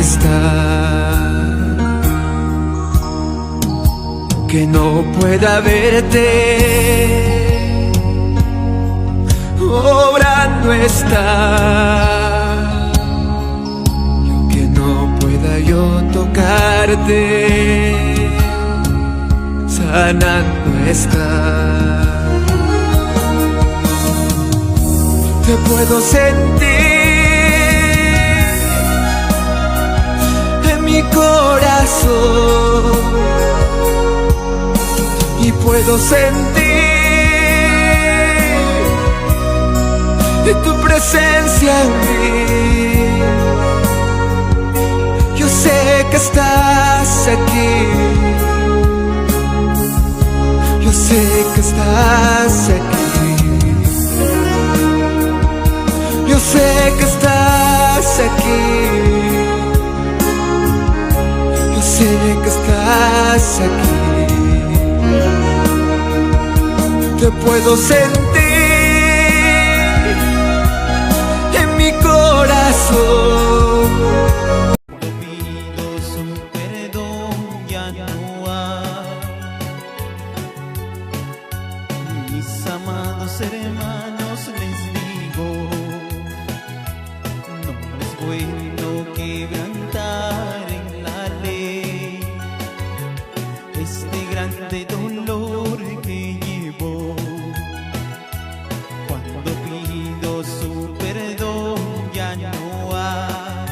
está, que no pueda verte, obrando está, y aunque no pueda yo tocarte, sanando está. Te puedo sentir en mi corazón y puedo sentir tu presencia en mí. Yo sé que estás aquí, yo sé que estás aquí. Yo sé que estás aquí, yo sé que estás aquí. Te puedo sentir en mi corazón. Cuando pido su perdón ya no hay. Mis amados hermanos les digo, no es bueno quebrantar en la ley este grande dolor que llevo. Cuando pido su perdón ya no hay.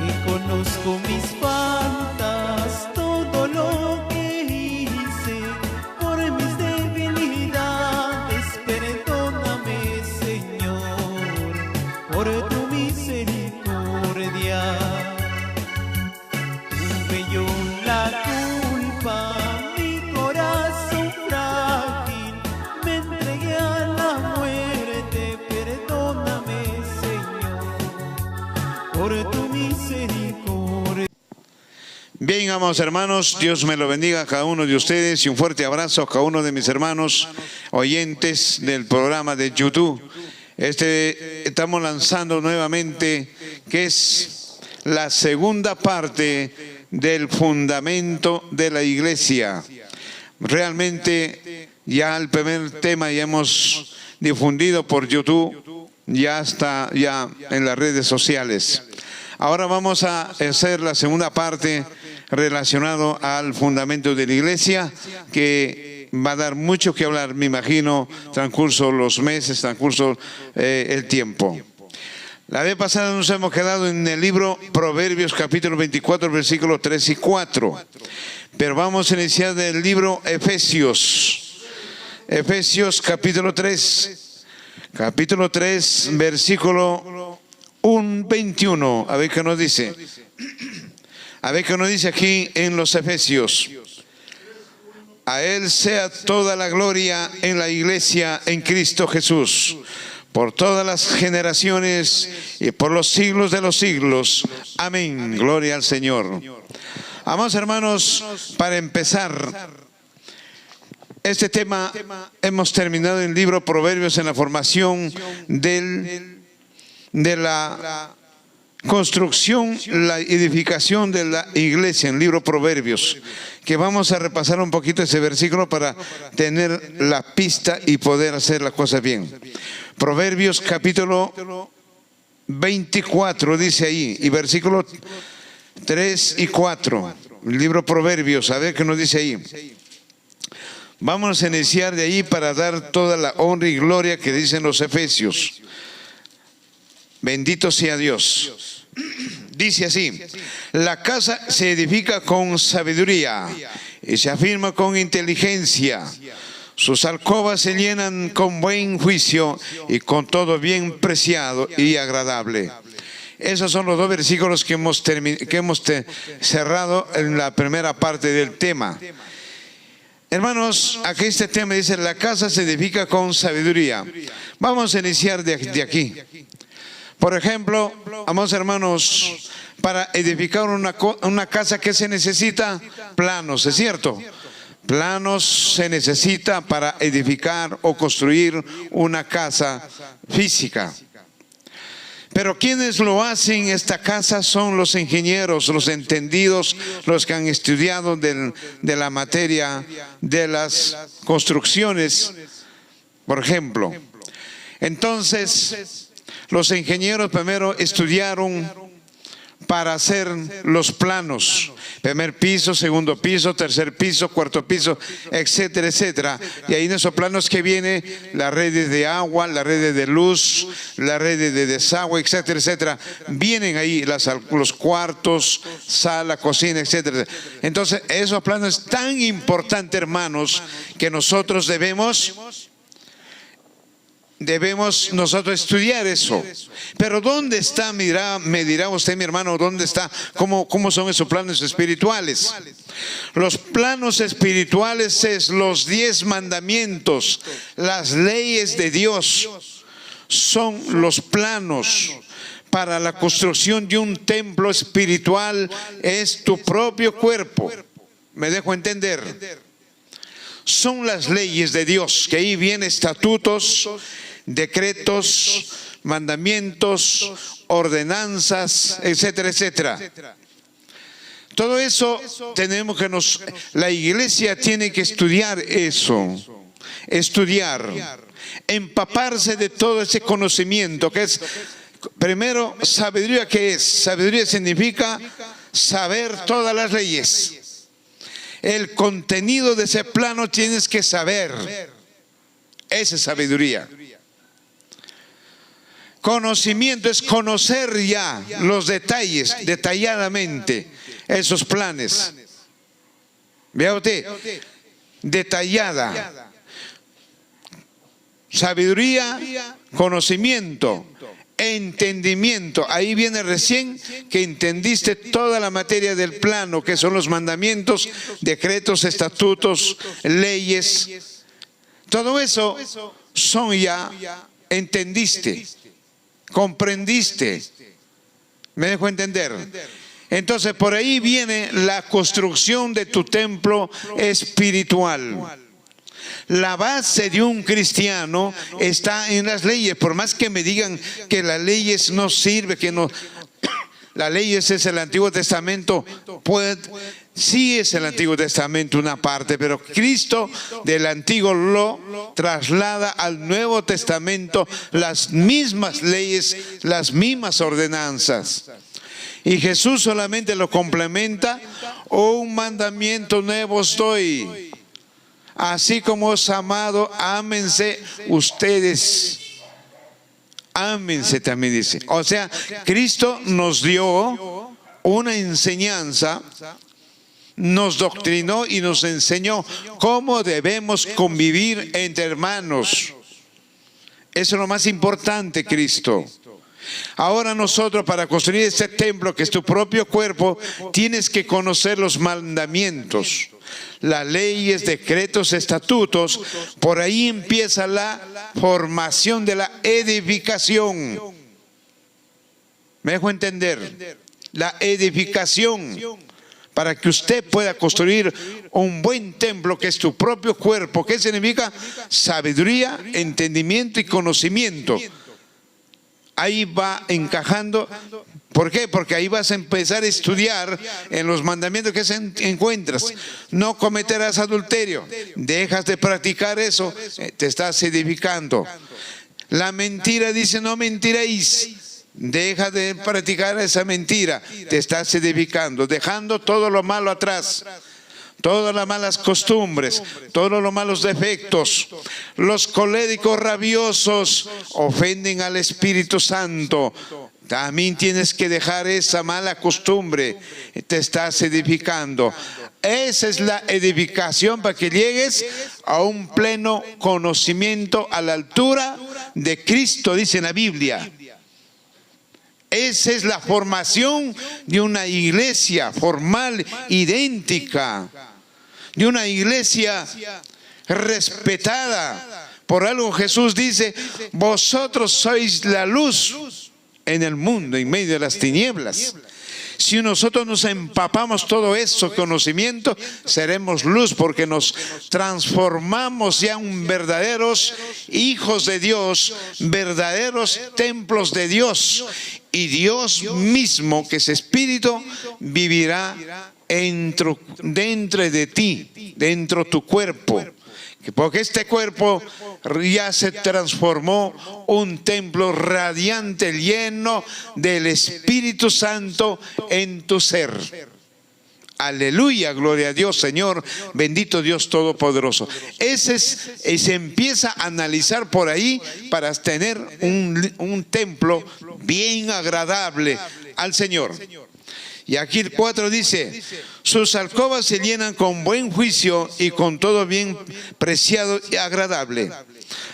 Reconozco mis faltas, todo lo que hice por mis debilidades. Perdóname, Señor, por tu misericordia. Tuve yo la culpa, mi corazón frágil, me entregué a la muerte. Perdóname, Señor, por tu misericordia. Bien, amados hermanos, Dios me lo bendiga a cada uno de ustedes y un fuerte abrazo a cada uno de mis hermanos oyentes del programa de YouTube. Estamos lanzando nuevamente, que es la segunda parte del fundamento de la iglesia. Realmente ya el primer tema ya hemos difundido por YouTube, ya está ya en las redes sociales. Ahora vamos a hacer la segunda parte relacionado al fundamento de la iglesia, que va a dar mucho que hablar, me imagino, transcurso los meses, transcurso el tiempo. La vez pasada nos hemos quedado en el libro Proverbios capítulo 24, versículos 3 y 4. Pero vamos a iniciar del libro Efesios. Efesios capítulo 3. Capítulo 3, versículo 21. A ver qué nos dice. A ver qué nos dice aquí en los Efesios. A Él sea toda la gloria en la iglesia en Cristo Jesús, por todas las generaciones y por los siglos de los siglos. Amén. Gloria al Señor. Amados hermanos, para empezar este tema, hemos terminado el libro Proverbios en la formación de la construcción, la edificación de la iglesia, en el libro Proverbios, que vamos a repasar un poquito ese versículo para tener la pista y poder hacer las cosas bien. Proverbios capítulo 24 dice ahí, y versículos 3 y 4, el libro Proverbios, a ver qué nos dice ahí. Vamos a iniciar de ahí para dar toda la honra y gloria que dicen los Efesios. Bendito sea Dios. Dice así: la casa se edifica con sabiduría y se afirma con inteligencia. Sus alcobas se llenan con buen juicio y con todo bien preciado y agradable. Esos son los dos versículos que hemos cerrado en la primera parte del tema. Hermanos, aquí este tema dice: la casa se edifica con sabiduría. Vamos a iniciar de aquí. Por ejemplo, amados hermanos, para edificar una casa, ¿qué se necesita? Planos, ¿es cierto? Planos se necesita para edificar o construir una casa física. Pero quienes lo hacen en esta casa son los ingenieros, los entendidos, los que han estudiado de la materia de las construcciones, por ejemplo. Entonces, los ingenieros primero estudiaron para hacer los planos, primer piso, segundo piso, tercer piso, cuarto piso, etcétera, etcétera. Y ahí en esos planos que viene las redes de agua, las redes de luz, las redes de desagüe, etcétera, etcétera. Vienen ahí los cuartos, sala, cocina, etcétera. Entonces, esos planos es tan importante, hermanos, que nosotros debemos nosotros estudiar eso. Pero ¿dónde está? Me dirá usted, mi hermano, ¿dónde está? ¿Cómo son esos planos espirituales? Los planos espirituales es los 10 mandamientos, las leyes de Dios. Son los planos para la construcción de un templo espiritual. Es tu propio cuerpo. ¿Me dejo entender? Son las leyes de Dios, que ahí vienen estatutos, decretos, mandamientos, ordenanzas, etcétera, etcétera. Todo eso tenemos que la iglesia tiene que estudiar eso, empaparse de todo ese conocimiento que es, primero, sabiduría. ¿Qué es? Sabiduría significa saber todas las leyes. El contenido de ese plano tienes que saber. Esa es sabiduría. Conocimiento es conocer ya los detalles, detalladamente, esos planes. Vea usted, detallada. Sabiduría, conocimiento, entendimiento. Ahí viene recién que entendiste toda la materia del plano, que son los mandamientos, decretos, estatutos, leyes. Todo eso son ya, entendiste, comprendiste. ¿Me dejo entender? Entonces por ahí viene la construcción de tu templo espiritual. La base de un cristiano está en las leyes. Por más que me digan que las leyes no sirven, que no, las leyes es el Antiguo Testamento, sí es el Antiguo Testamento una parte, pero Cristo del Antiguo lo traslada al Nuevo Testamento, las mismas leyes, las mismas ordenanzas. Y Jesús solamente lo complementa: un mandamiento nuevo os doy, así como os he amado, ámense ustedes. Ámense también dice. O sea, Cristo nos dio una enseñanza, nos doctrinó y nos enseñó cómo debemos convivir entre hermanos. Eso es lo más importante, Cristo. Ahora nosotros, para construir este templo que es tu propio cuerpo, tienes que conocer los mandamientos, las leyes, decretos, estatutos. Por ahí empieza la formación de la edificación. ¿Me dejo entender? La edificación, para que usted pueda construir un buen templo que es tu propio cuerpo. ¿Qué significa? Sabiduría, entendimiento y conocimiento. Ahí va encajando. ¿Por qué? Porque ahí vas a empezar a estudiar en los mandamientos que encuentras. No cometerás adulterio. Dejas de practicar eso, te estás edificando. La mentira dice: no mentiréis. Deja de practicar esa mentira, te estás edificando, dejando todo lo malo atrás. Todas las malas costumbres, todos los malos defectos. Los coléricos rabiosos ofenden al Espíritu Santo. También tienes que dejar esa mala costumbre. Te estás edificando. Esa es la edificación para que llegues a un pleno conocimiento a la altura de Cristo, dice en la Biblia. Esa es la formación de una iglesia formal, idéntica. De una iglesia respetada. Por algo Jesús dice: vosotros sois la luz en el mundo, en medio de las tinieblas. Si nosotros nos empapamos todo eso conocimiento, seremos luz, porque nos transformamos ya en verdaderos hijos de Dios, verdaderos templos de Dios. Y Dios mismo, que es Espíritu, vivirá dentro de ti, dentro de tu cuerpo. Porque este cuerpo ya se transformó un templo radiante, lleno del Espíritu Santo en tu ser. Aleluya, gloria a Dios, Señor, bendito Dios Todopoderoso. Se empieza a analizar por ahí para tener un templo bien agradable al Señor. Y aquí el 4 dice: sus alcobas se llenan con buen juicio y con todo bien preciado y agradable.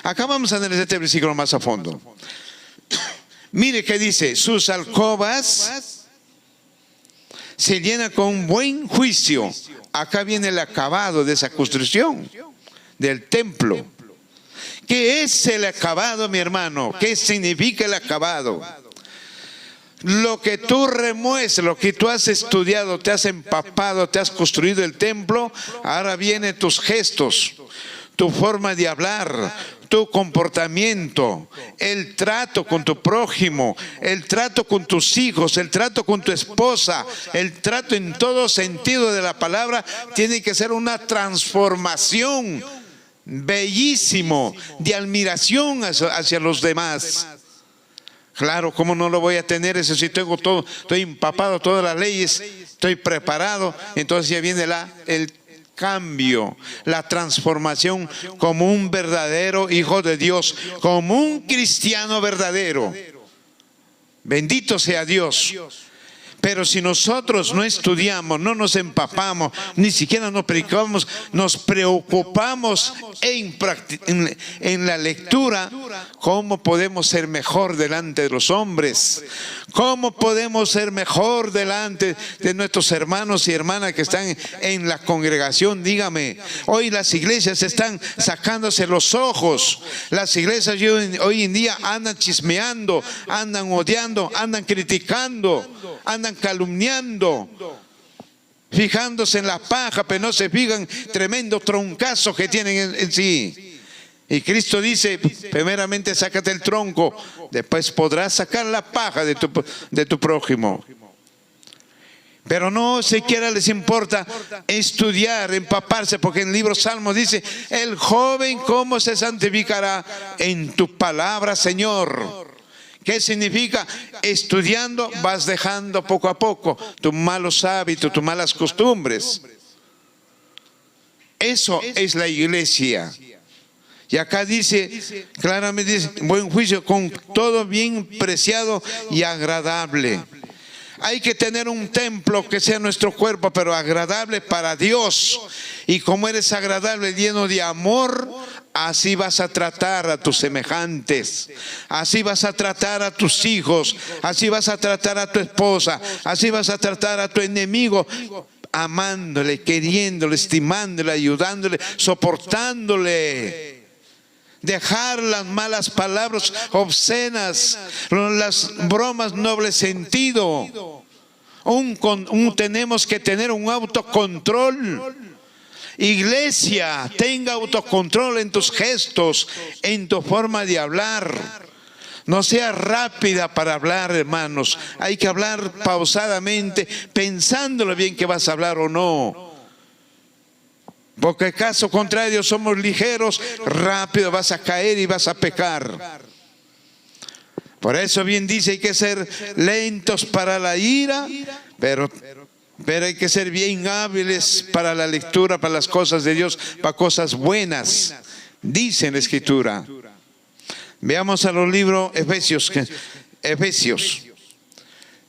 Acá vamos a analizar este versículo más a fondo. Mire que dice: sus alcobas se llenan con buen juicio. Acá viene el acabado de esa construcción del templo. ¿Qué es el acabado, mi hermano? ¿Qué significa el acabado? Lo que tú remueves, lo que tú has estudiado, te has empapado, te has construido el templo, ahora vienen tus gestos, tu forma de hablar, tu comportamiento, el trato con tu prójimo, el trato con tus hijos, el trato con tu esposa, el trato en todo sentido de la palabra tiene que ser una transformación bellísimo de admiración hacia los demás. Claro, ¿cómo no lo voy a tener? Eso sí, tengo todo, estoy empapado, todas las leyes, estoy preparado. Entonces ya viene el cambio, la transformación como un verdadero hijo de Dios, como un cristiano verdadero. Bendito sea Dios. Pero si nosotros no estudiamos, no nos empapamos, ni siquiera nos predicamos, nos preocupamos en la lectura, ¿cómo podemos ser mejor delante de los hombres? ¿Cómo podemos ser mejor delante de nuestros hermanos y hermanas que están en la congregación? Dígame, hoy las iglesias están sacándose los ojos. Las iglesias hoy en día andan chismeando, andan odiando, andan criticando, andan calumniando, fijándose en la paja, pero no se fijan tremendo troncazo que tienen en sí. Y Cristo dice: primeramente sácate el tronco, después podrás sacar la paja de tu prójimo. Pero no siquiera les importa estudiar, empaparse, porque en el libro Salmos dice: el joven cómo se santificará en tu palabra, Señor. ¿Qué significa? Estudiando vas dejando poco a poco tus malos hábitos, tus malas costumbres. Eso es la iglesia. Y acá dice, claramente dice: buen juicio, con todo bien preciado y agradable. Hay que tener un templo que sea nuestro cuerpo, pero agradable para Dios. Y como eres agradable, lleno de amor, así vas a tratar a tus semejantes, así vas a tratar a tus hijos, así vas a tratar a tu esposa, así vas a tratar a tu enemigo, amándole, queriéndole, estimándole, ayudándole, soportándole. Dejar las malas palabras obscenas, las bromas noble sentido. Tenemos que tener un autocontrol. Iglesia, tenga autocontrol en tus gestos, en tu forma de hablar. No sea rápida para hablar, hermanos. Hay que hablar pausadamente, pensándolo bien que vas a hablar o no. Porque caso contrario somos ligeros, rápido vas a caer y vas a pecar. Por eso bien dice: hay que ser lentos para la ira, pero hay que ser bien hábiles para la lectura, para las cosas de Dios, para cosas buenas, dice en la Escritura. Veamos a los libros Efesios.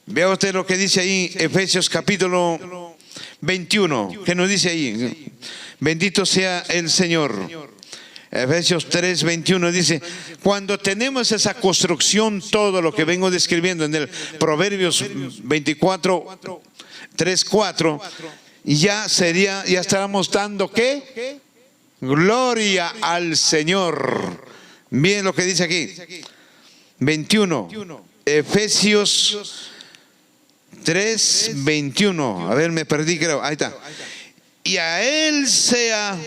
Vea usted lo que dice ahí, Efesios capítulo 21, que nos dice ahí. Bendito sea el Señor. Efesios 3:21 dice: cuando tenemos esa construcción, todo lo que vengo describiendo en el Proverbios 24, 3:4, ya estábamos dando ¿qué? Gloria al Señor. Miren lo que dice aquí, 21, Efesios 3:21. A ver, me perdí, creo. Ahí está. Y a Él sea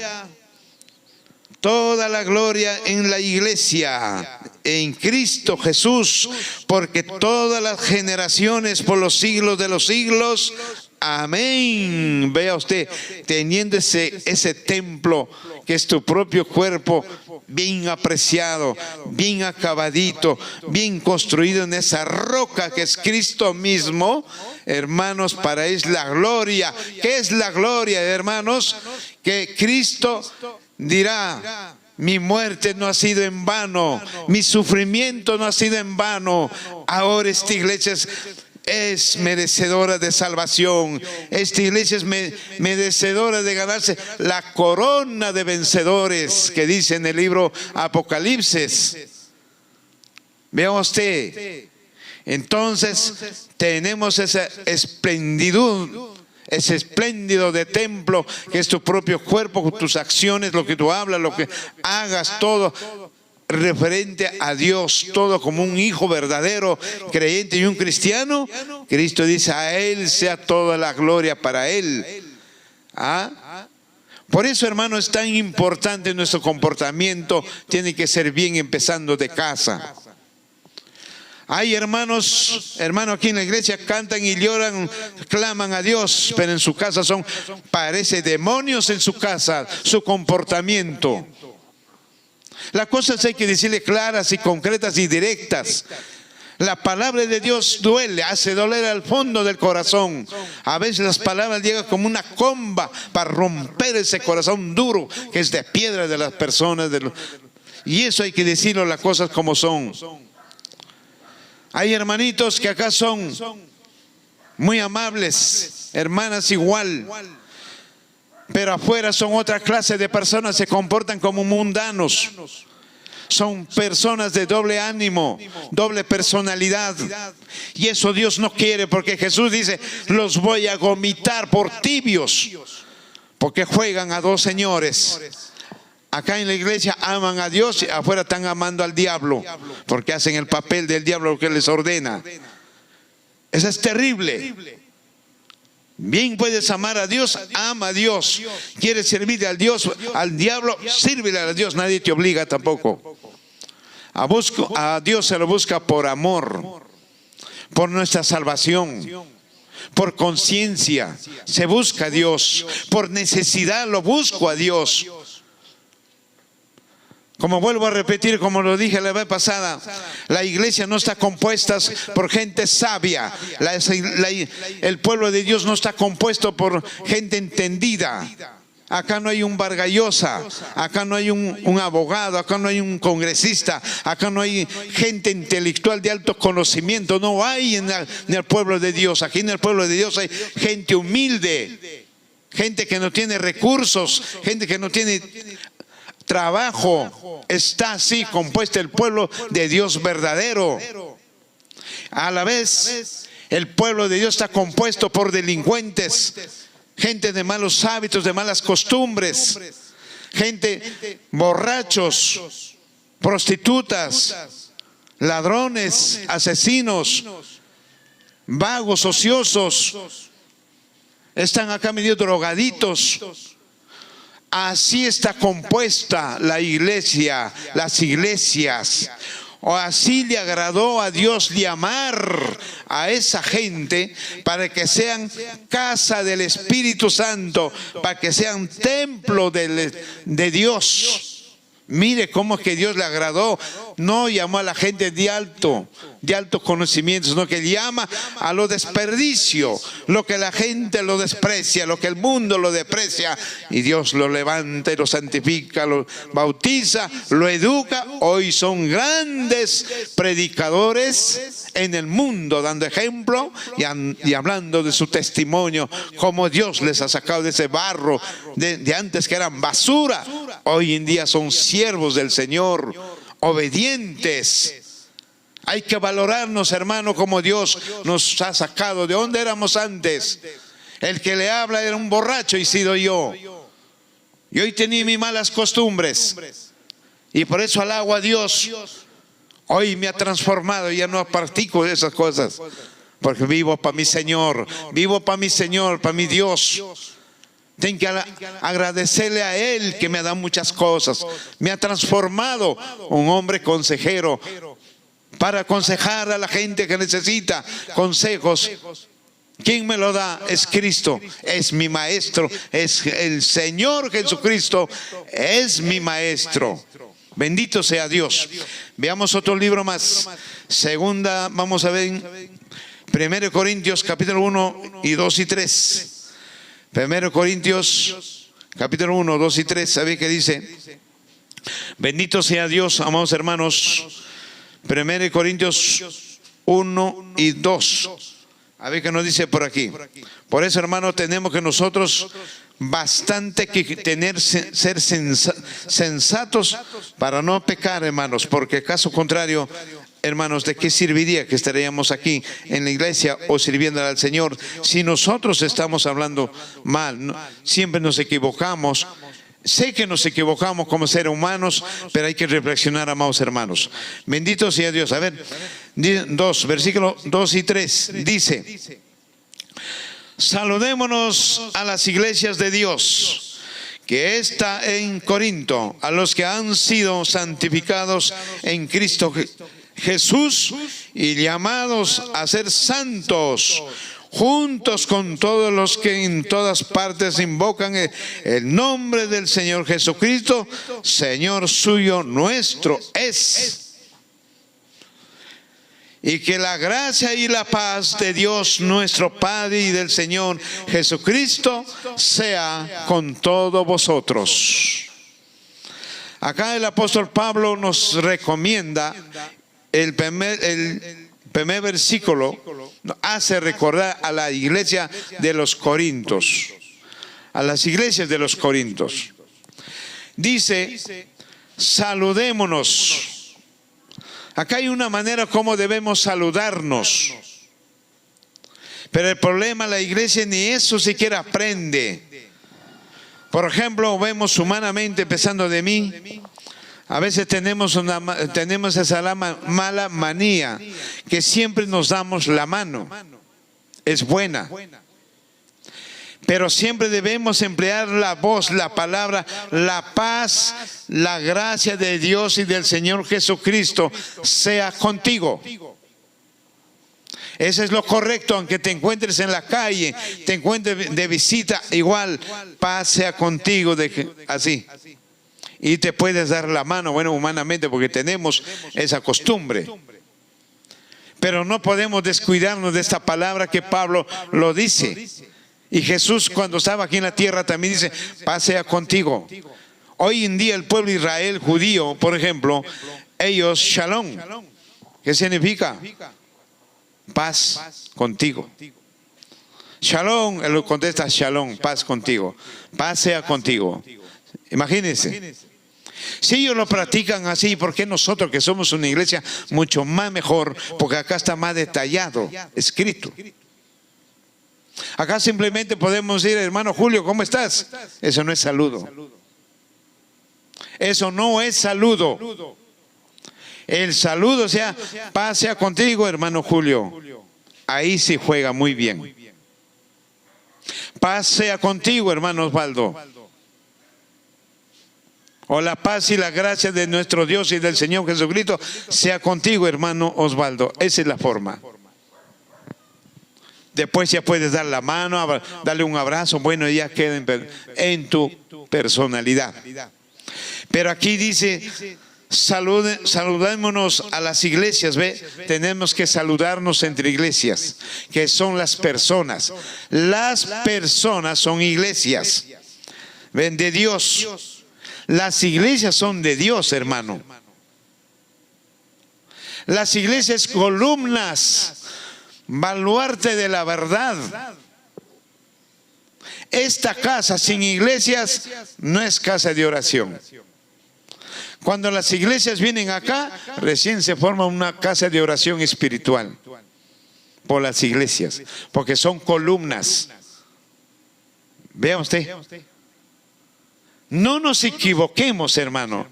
toda la gloria en la iglesia, en Cristo Jesús, porque todas las generaciones por los siglos de los siglos. Amén. Vea usted, teniendo ese templo que es tu propio cuerpo, bien apreciado, bien acabadito, bien construido en esa roca que es Cristo mismo, hermanos, para es la gloria. ¿Qué es la gloria, hermanos? Que Cristo dirá: mi muerte no ha sido en vano, mi sufrimiento no ha sido en vano. Ahora esta iglesia es merecedora de salvación. Esta iglesia es merecedora de ganarse la corona de vencedores que dice en el libro Apocalipsis. Vea usted, entonces tenemos esa esplenditud, ese espléndido de templo que es tu propio cuerpo, tus acciones, lo que tú hablas, lo que hagas, todo referente a Dios, todo como un hijo verdadero, creyente y un cristiano. Cristo dice: a Él sea toda la gloria para Él. ¿Ah? Por eso, hermano, es tan importante nuestro comportamiento. Tiene que ser bien, empezando de casa. Hay hermanos aquí en la iglesia cantan y lloran, claman a Dios, pero en su casa parece demonios en su casa, su comportamiento. Las cosas hay que decirle claras y concretas y directas. La palabra de Dios duele, hace doler al fondo del corazón. A veces las palabras llegan como una comba para romper ese corazón duro que es de piedra de las personas. Y eso hay que decirlo las cosas como son. Hay hermanitos que acá son muy amables, hermanas igual, pero afuera son otra clase de personas, se comportan como mundanos. Son personas de doble ánimo, doble personalidad. Y eso Dios no quiere, porque Jesús dice: los voy a vomitar por tibios, porque juegan a dos señores. Acá en la iglesia aman a Dios y afuera están amando al diablo, porque hacen el papel del diablo, lo que les ordena. Eso es terrible. Bien puedes amar a Dios, ama a Dios. Quieres servir al diablo, sírvele a Dios. Nadie te obliga tampoco. A Dios se lo busca por amor, por nuestra salvación, por conciencia. Se busca a Dios. Por necesidad lo busco a Dios. Como vuelvo a repetir, como lo dije la vez pasada, la iglesia no está compuesta por gente sabia. El pueblo de Dios no está compuesto por gente entendida. Acá no hay un Vargas Llosa, acá no hay un abogado, acá no hay un congresista, acá no hay gente intelectual de alto conocimiento. No hay en el pueblo de Dios. Aquí en el pueblo de Dios hay gente humilde, gente que no tiene recursos, gente que no tiene trabajo. Está así compuesto el pueblo de Dios verdadero. A la vez, el pueblo de Dios está compuesto por delincuentes, gente de malos hábitos, de malas costumbres, gente borrachos, prostitutas, ladrones, asesinos, vagos, ociosos. Están acá medio drogaditos. Así está compuesta la iglesia, las iglesias. O así le agradó a Dios llamar a esa gente para que sean casa del Espíritu Santo, para que sean templo de Dios. Mire cómo es que Dios le agradó. No llamó a la gente de alto conocimiento, sino que llama a lo desperdicio, lo que la gente lo desprecia, lo que el mundo lo desprecia, y Dios lo levanta y lo santifica, lo bautiza, lo educa. Hoy son grandes predicadores en el mundo, dando ejemplo y hablando de su testimonio, cómo Dios les ha sacado de ese barro de antes que eran basura. Hoy en día son siervos del Señor, obedientes. Hay que valorarnos, hermano, como Dios nos ha sacado. ¿De dónde éramos antes? El que le habla era un borracho y he sido yo. Y hoy tenía mis malas costumbres. Y por eso alabo a Dios. Hoy me ha transformado y ya no practico esas cosas. Porque vivo para mi Señor, vivo para mi Señor, para mi Dios. Tengo que agradecerle a Él que me ha dado muchas cosas. Me ha transformado un hombre consejero para aconsejar a la gente que necesita consejos. ¿Quién me lo da? Es Cristo, es mi maestro, es el Señor Jesucristo, es mi maestro. Bendito sea Dios. Veamos otro libro más. Segunda, vamos a ver 1 Corintios capítulo 1 y 2 y 3. 1 Corintios capítulo 1, 2 y 3. ¿Sabe qué dice? Bendito sea Dios, amados hermanos. 1 Corintios 1 y 2. A ver qué nos dice por aquí. Por eso, hermanos, tenemos que nosotros bastante que ser sensatos para no pecar, hermanos, porque caso contrario, hermanos, ¿de qué serviría que estaríamos aquí en la iglesia o sirviendo al Señor si nosotros estamos hablando mal? Siempre nos equivocamos. Sé que nos equivocamos como seres humanos, pero hay que reflexionar, amados hermanos. Bendito sea Dios. A ver, versículo 2 y 3 dice: saludémonos a las iglesias de Dios que está en Corinto, a los que han sido santificados en Cristo Jesús y llamados a ser santos, juntos con todos los que en todas partes invocan el nombre del Señor Jesucristo, Señor suyo, nuestro es. Y que la gracia y la paz de Dios nuestro Padre y del Señor Jesucristo sea con todos vosotros. Acá el apóstol Pablo nos recomienda el primer versículo, hace recordar a la iglesia de los Corintios, a las iglesias de los Corintios. Dice: saludémonos. Acá hay una manera como debemos saludarnos, pero el problema, la iglesia ni eso siquiera aprende. Por ejemplo, vemos humanamente, empezando de mí, a veces tenemos esa mala manía que siempre nos damos la mano. Es buena, pero siempre debemos emplear la voz, la palabra, la paz, la gracia de Dios y del Señor Jesucristo sea contigo. Eso es lo correcto, aunque te encuentres en la calle, te encuentres de visita, igual, paz sea contigo, así. Y te puedes dar la mano, bueno, humanamente, porque tenemos esa costumbre. Pero no podemos descuidarnos de esta palabra que Pablo lo dice. Y Jesús, cuando estaba aquí en la tierra, también dice: paz sea contigo. Hoy en día el pueblo de Israel judío, por ejemplo, ellos shalom. ¿Qué significa? Paz contigo. Shalom, él contesta shalom, paz contigo. Paz sea contigo. Imagínense. Si ellos lo practican así, ¿por qué nosotros, que somos una iglesia mucho más mejor? Porque acá está más detallado, escrito. Acá simplemente podemos decir: hermano Julio, ¿cómo estás? Eso no es saludo. Eso no es saludo. El saludo sea: paz sea contigo, hermano Julio. Ahí se juega muy bien. Paz sea contigo, hermano Osvaldo. O la paz y la gracia de nuestro Dios y del Señor Jesucristo sea contigo, hermano Osvaldo. Esa es la forma. Después ya puedes dar la mano, darle un abrazo, bueno, ya queda en tu personalidad. Pero aquí dice: saludémonos a las iglesias. ¿Ve? Tenemos que saludarnos entre iglesias, que son las personas. Las personas son iglesias. Ven, de Dios. Las iglesias son de Dios, hermano. Las iglesias, columnas, baluarte de la verdad. Esta casa sin iglesias no es casa de oración. Cuando las iglesias vienen acá, recién se forma una casa de oración espiritual por las iglesias, porque son columnas. Vea usted. No nos equivoquemos, hermano.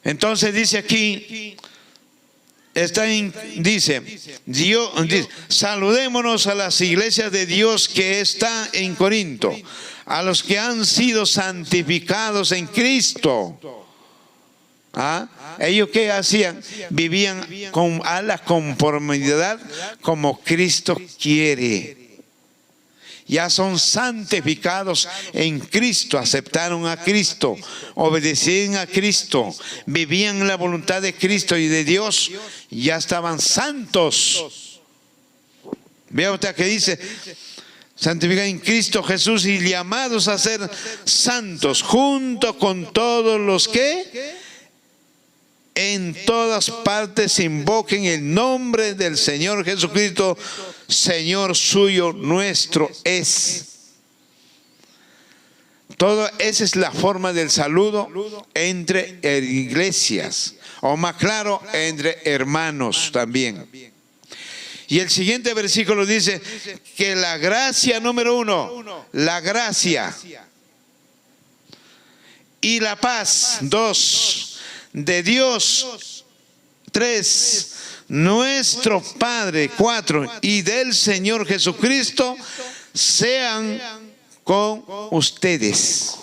Entonces dice aquí: dice, saludémonos a las iglesias de Dios que está en Corinto, a los que han sido santificados en Cristo. ¿Ellos qué hacían? Vivían a la conformidad como Cristo quiere. Ya son santificados en Cristo, aceptaron a Cristo, obedecían a Cristo, vivían la voluntad de Cristo y de Dios, ya estaban santos. Vea usted que dice, santificados en Cristo Jesús y llamados a ser santos, junto con todos los que en todas partes invoquen el nombre del Señor Jesucristo, Señor suyo, nuestro es. Esa es la forma del saludo entre iglesias, o más claro, entre hermanos también. Y el siguiente versículo dice que la gracia número 1, la gracia y la paz, 2, de Dios, 3, nuestro Padre, 4, y del Señor Jesucristo sean con ustedes,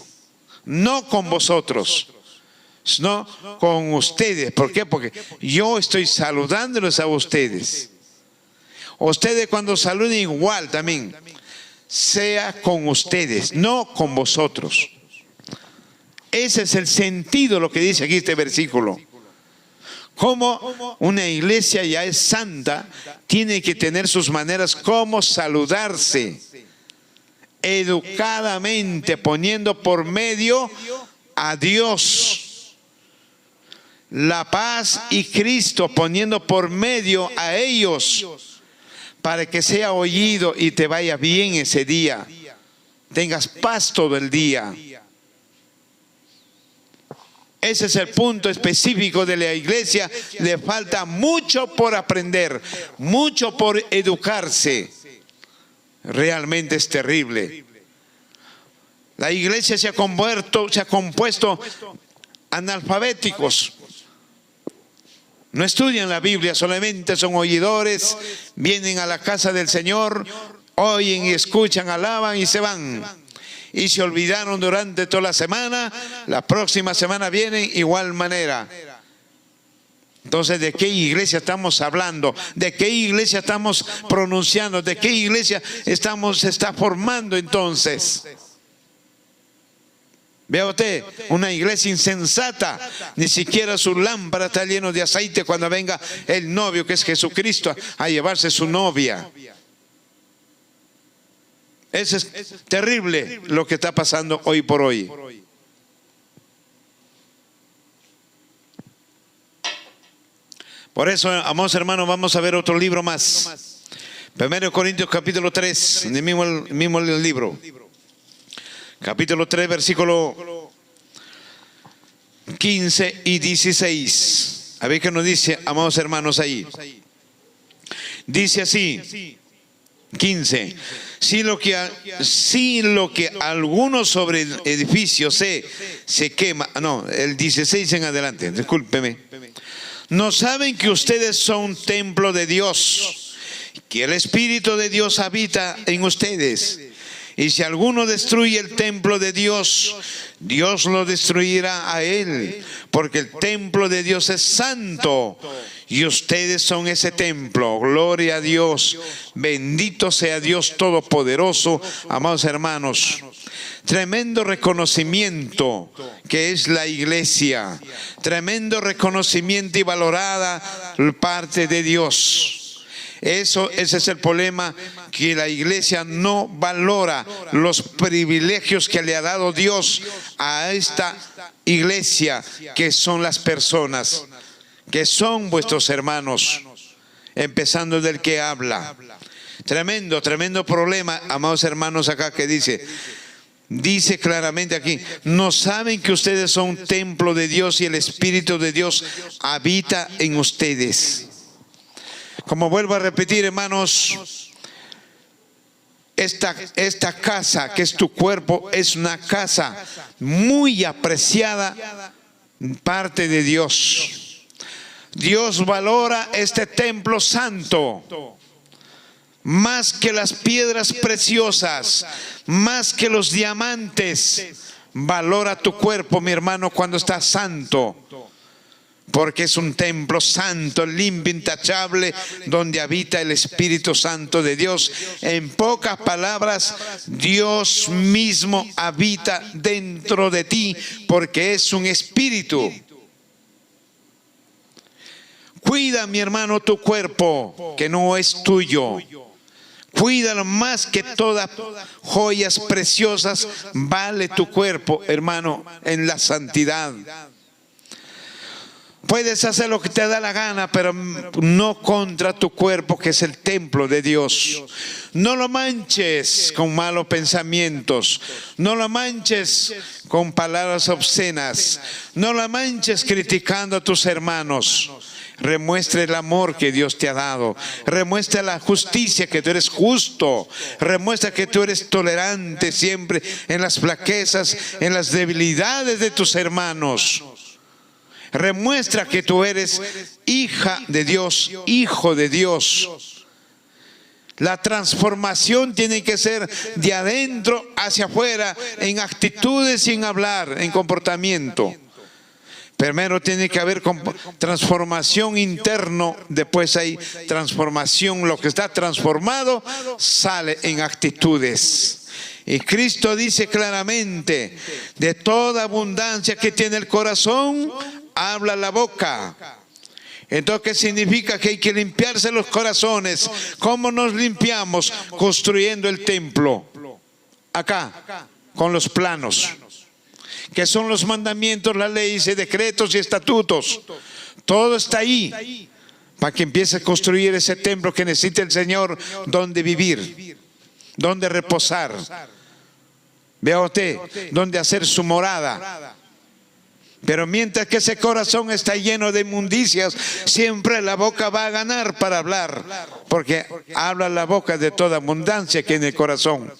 no con vosotros, no con ustedes. ¿Por qué? Porque yo estoy saludándolos a ustedes. Ustedes cuando saluden igual también, sea con ustedes, no con vosotros. Ese es el sentido de lo que dice aquí este versículo. Como una iglesia ya es santa, tiene que tener sus maneras como saludarse, educadamente, poniendo por medio a Dios, la paz y Cristo, poniendo por medio a ellos, para que sea oído y te vaya bien ese día, tengas paz todo el día. Ese es el punto específico de la iglesia. Le falta mucho por aprender, mucho por educarse. Realmente es terrible. La iglesia se ha compuesto analfabéticos. No estudian la Biblia, solamente son oidores, vienen a la casa del Señor, oyen y escuchan, alaban y se van. Y se olvidaron durante toda la semana, la próxima semana vienen igual manera. Entonces, ¿de qué iglesia estamos hablando? ¿De qué iglesia estamos pronunciando? ¿De qué iglesia se está formando entonces? Vea usted, una iglesia insensata, ni siquiera su lámpara está llena de aceite cuando venga el novio, que es Jesucristo, a llevarse su novia. Eso es terrible lo que está pasando hoy por hoy. Por eso, amados hermanos, vamos a ver otro libro más. 1 Corintios capítulo 3, el mismo libro. Capítulo 3, versículo 15 y 16. A ver qué nos dice, amados hermanos, ahí. Dice así, 15. Si lo que algunos sobre el edificio se quema, no, el 16 en adelante, discúlpeme. ¿No saben que ustedes son templo de Dios, que el Espíritu de Dios habita en ustedes? Y si alguno destruye el templo de Dios, Dios lo destruirá a él, porque el templo de Dios es santo y ustedes son ese templo. Gloria a Dios, bendito sea Dios Todopoderoso. Amados hermanos, tremendo reconocimiento que es la iglesia, tremendo reconocimiento y valorada parte de Dios. Ese es el problema, que la iglesia no valora los privilegios que le ha dado Dios a esta iglesia, que son las personas, que son vuestros hermanos, empezando del que habla. Tremendo problema, amados hermanos, acá que dice claramente aquí, ¿no saben que ustedes son un templo de Dios y el Espíritu de Dios habita en ustedes? Como vuelvo a repetir, hermanos, esta casa que es tu cuerpo es una casa muy apreciada, parte de Dios. Dios valora este templo santo más que las piedras preciosas, más que los diamantes. Valora tu cuerpo, mi hermano, cuando está santo, porque es un templo santo, limpio, intachable, donde habita el Espíritu Santo de Dios. En pocas palabras, Dios mismo habita dentro de ti, porque es un espíritu. Cuida, mi hermano, tu cuerpo, que no es tuyo. Cuídalo más que todas joyas preciosas. Vale tu cuerpo, hermano, en la santidad. Puedes hacer lo que te da la gana, pero no contra tu cuerpo, que es el templo de Dios. No lo manches con malos pensamientos. No lo manches con palabras obscenas. No lo manches criticando a tus hermanos. Remuestra el amor que Dios te ha dado. Remuestra la justicia, que tú eres justo. Remuestra que tú eres tolerante siempre en las flaquezas, en las debilidades de tus hermanos. Remuestra que tú eres hija de Dios, hijo de Dios. La transformación tiene que ser de adentro hacia afuera, en actitudes y en hablar, en comportamiento. Primero tiene que haber transformación interno, después hay transformación. Lo que está transformado sale en actitudes. Y Cristo dice claramente: de toda abundancia que tiene el corazón, habla la boca. Entonces, ¿qué significa? Que hay que limpiarse los corazones. ¿Cómo nos limpiamos? Construyendo el templo. Acá, con los planos, que son los mandamientos, las leyes, decretos y estatutos. Todo está ahí para que empiece a construir ese templo que necesita el Señor, donde vivir, donde reposar. Vea usted, donde hacer su morada. Pero mientras que ese corazón está lleno de inmundicias, siempre la boca va a ganar para hablar, porque habla la boca de toda abundancia que hay en el corazón.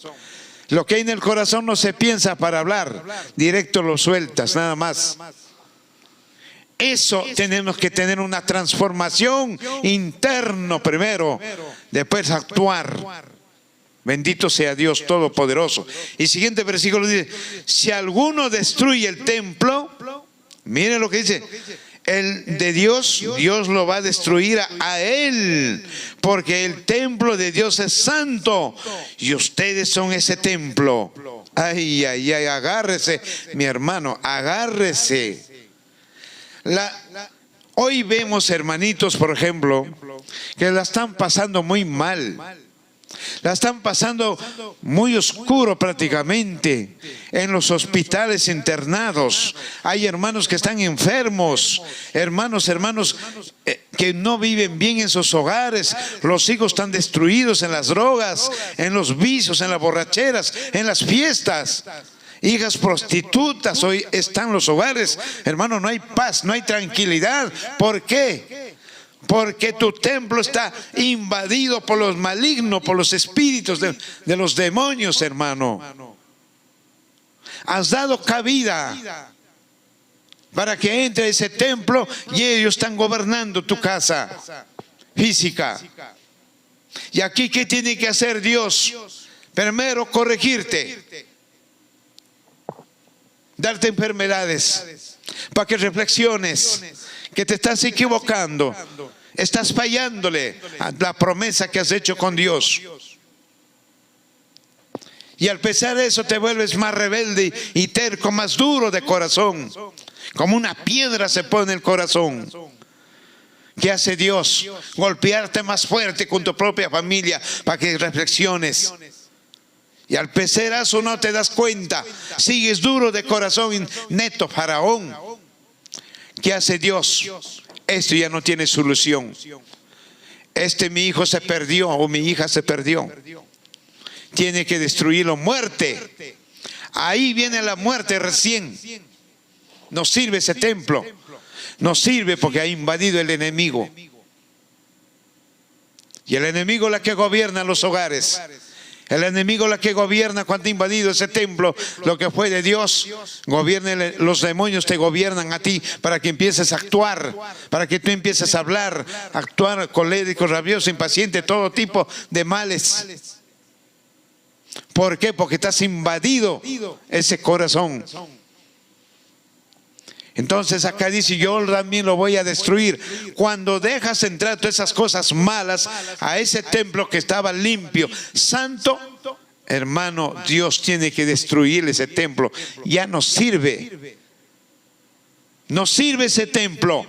Lo que hay en el corazón no se piensa para hablar, directo lo sueltas, nada más. Eso tenemos que tener una transformación interna primero, después actuar. Bendito sea Dios Todopoderoso. Y siguiente versículo dice: si alguno destruye el templo, miren lo que dice, el de Dios, Dios lo va a destruir a él, porque el templo de Dios es santo y ustedes son ese templo. Ay, ay, ay, agárrese, mi hermano, agárrese. Hoy vemos hermanitos, por ejemplo, que la están pasando muy mal. La están pasando muy oscuro prácticamente en los hospitales internados. Hay hermanos que están enfermos, hermanos que no viven bien en sus hogares. Los hijos están destruidos en las drogas, en los vicios, en las borracheras, en las fiestas. Hijas prostitutas, hoy están los hogares. Hermano, no hay paz, no hay tranquilidad. ¿Por qué? Porque tu templo está invadido por los malignos, por los espíritus de los demonios, hermano. Has dado cabida para que entre ese templo y ellos están gobernando tu casa física. Y aquí, ¿qué tiene que hacer Dios? Primero, corregirte, darte enfermedades, para que reflexiones que te estás equivocando, estás fallándole a la promesa que has hecho con Dios. Y al pesar de eso te vuelves más rebelde y terco, más duro de corazón. Como una piedra se pone el corazón. ¿Qué hace Dios? Golpearte más fuerte con tu propia familia para que reflexiones. Y al pesar de eso no te das cuenta. Sigues duro de corazón, neto faraón. ¿Qué hace Dios? Esto ya no tiene solución. Mi hijo se perdió o mi hija se perdió. Tiene que destruirlo. Muerte. Ahí viene la muerte recién. No sirve ese templo. No sirve porque ha invadido el enemigo. Y el enemigo es la que gobierna los hogares. El enemigo la que gobierna cuando ha invadido ese templo, lo que fue de Dios. Los demonios te gobiernan a ti para que empieces a actuar, para que tú empieces a hablar, actuar colérico, rabioso, impaciente, todo tipo de males. ¿Por qué? Porque estás invadido ese corazón. Entonces acá dice, yo también lo voy a destruir. Cuando dejas entrar todas esas cosas malas a ese templo que estaba limpio, santo, hermano, Dios tiene que destruir ese templo. Ya no sirve. No sirve ese templo.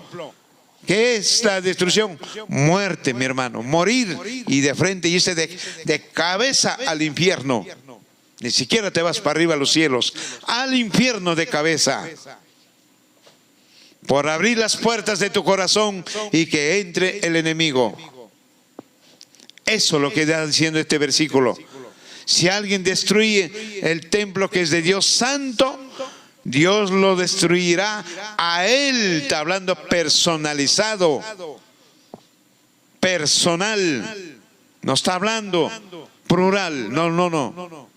¿Qué es la destrucción? Muerte, mi hermano. Morir y de frente irse de cabeza al infierno. Ni siquiera te vas para arriba a los cielos. Al infierno de cabeza. Por abrir las puertas de tu corazón y que entre el enemigo. Eso es lo que está diciendo este versículo. Si alguien destruye el templo que es de Dios santo, Dios lo destruirá a él. Está hablando personalizado. Personal. No está hablando plural. No.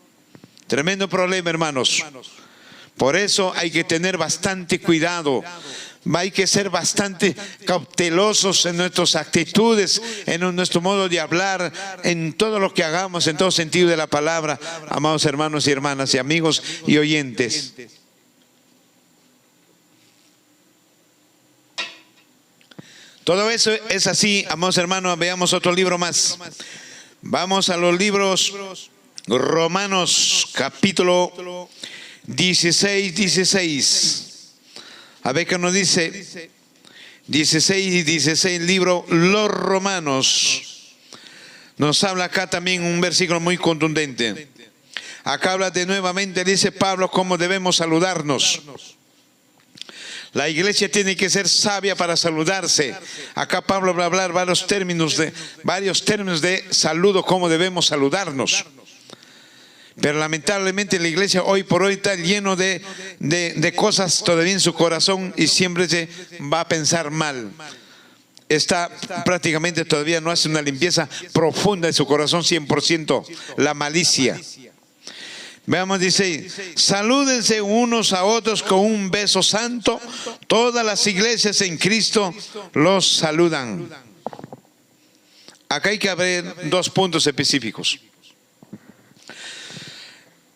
Tremendo problema, hermanos. Por eso hay que tener bastante cuidado. Hay que ser bastante cautelosos en nuestras actitudes, en nuestro modo de hablar, en todo lo que hagamos, en todo sentido de la palabra, amados hermanos y hermanas y amigos y oyentes. Todo eso es así, amados hermanos. Veamos otro libro más. Vamos a los libros Romanos, capítulo 16. A ver qué nos dice 16, libro Los Romanos. Nos habla acá también un versículo muy contundente. Acá habla nuevamente, dice Pablo, cómo debemos saludarnos. La iglesia tiene que ser sabia para saludarse. Acá Pablo va a hablar varios términos de saludo, cómo debemos saludarnos. Pero lamentablemente la iglesia hoy por hoy está lleno de cosas todavía en su corazón y siempre se va a pensar mal. Está prácticamente todavía no hace una limpieza profunda de su corazón 100%, la malicia. Veamos, dice, salúdense unos a otros con un beso santo. Todas las iglesias en Cristo los saludan. Acá hay que ver dos puntos específicos.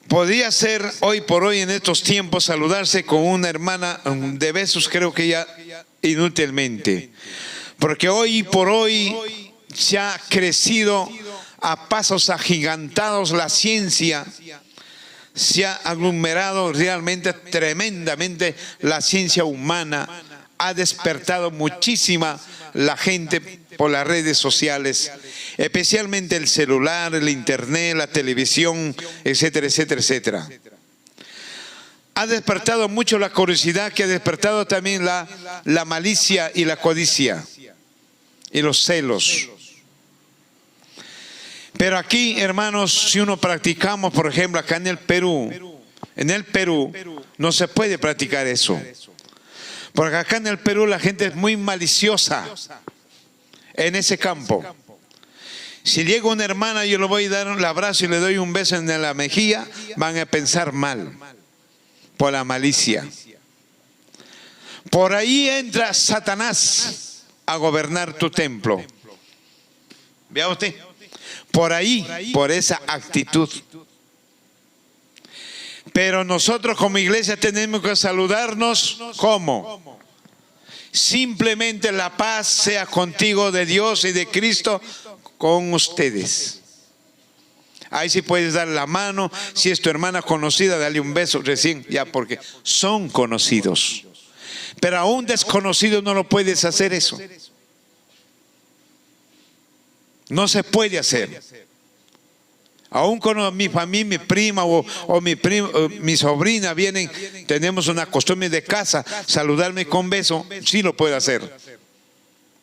Podría ser hoy por hoy en estos tiempos saludarse con una hermana de besos, creo que ya inútilmente. Porque hoy por hoy se ha crecido a pasos agigantados la ciencia. Se ha aglomerado realmente tremendamente la ciencia humana. Ha despertado muchísima la gente por las redes sociales, especialmente el celular, el internet, la televisión, etcétera, etcétera, etcétera. Ha despertado mucho la curiosidad, que ha despertado también la malicia y la codicia y los celos. Pero aquí, hermanos, si uno practicamos, por ejemplo, acá en el Perú no se puede practicar eso. Porque acá en el Perú la gente es muy maliciosa en ese campo. Si llega una hermana, yo le voy a dar un abrazo y le doy un beso en la mejilla, van a pensar mal por la malicia. Por ahí entra Satanás a gobernar tu templo. Vea usted, por ahí, por esa actitud. Pero nosotros como iglesia tenemos que saludarnos ¿cómo? Simplemente la paz sea contigo, de Dios y de Cristo con ustedes. Ahí sí puedes dar la mano. Si es tu hermana conocida, dale un beso recién, ya, porque son conocidos. Pero a un desconocido no lo puedes hacer eso. No se puede hacer. Aún cuando mi familia, mi prima o mi sobrina vienen, tenemos una costumbre de casa, saludarme con beso, sí lo puedo hacer.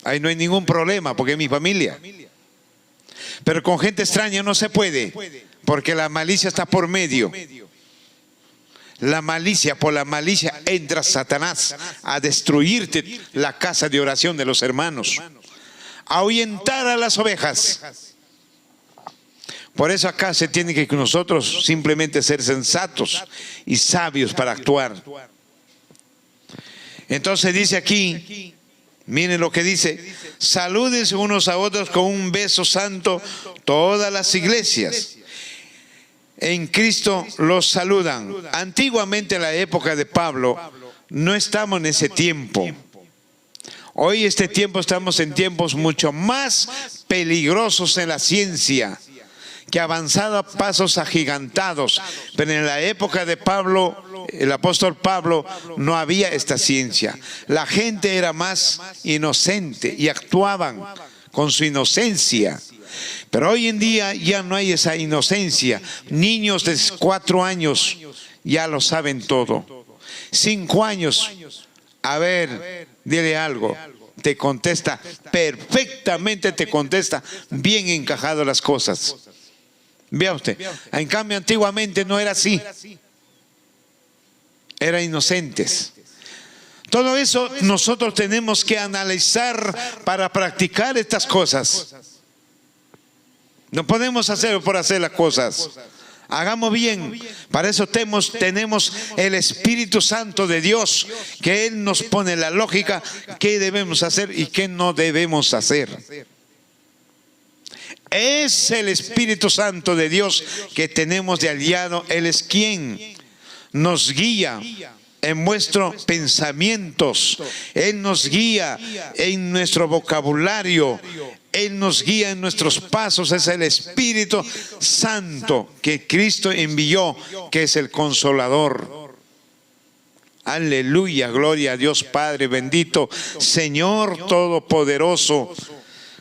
Ahí no hay ningún problema, porque es mi familia. Pero con gente extraña no se puede, porque la malicia está por medio. Por la malicia entra Satanás a destruirte la casa de oración de los hermanos, a ahuyentar a las ovejas. Por eso acá se tiene que nosotros simplemente ser sensatos y sabios para actuar. Entonces dice aquí, miren lo que dice: salúdense unos a otros con un beso santo todas las iglesias. En Cristo los saludan. Antiguamente, en la época de Pablo, no estamos en ese tiempo. Hoy este tiempo estamos en tiempos mucho más peligrosos en la ciencia, que ha avanzado a pasos agigantados. Pero en la época de Pablo, el apóstol Pablo, no había esta ciencia. La gente era más inocente y actuaban con su inocencia. Pero hoy en día ya no hay esa inocencia. Niños de 4 años ya lo saben todo. 5 años, a ver, dile algo. Te contesta perfectamente, te contesta bien encajado las cosas. Vea usted, en cambio antiguamente no era así. Eran inocentes. Todo eso nosotros tenemos que analizar para practicar estas cosas. No podemos hacerlo por hacer las cosas. Hagamos bien. Para eso tenemos el Espíritu Santo de Dios, que Él nos pone la lógica, qué debemos hacer y qué no debemos hacer. Es el Espíritu Santo de Dios que tenemos de aliado. Él es quien nos guía en nuestros pensamientos. Él nos guía en nuestro vocabulario. Él nos guía en nuestros pasos. Es el Espíritu Santo que Cristo envió, que es el Consolador. Aleluya, gloria a Dios Padre bendito, Señor Todopoderoso.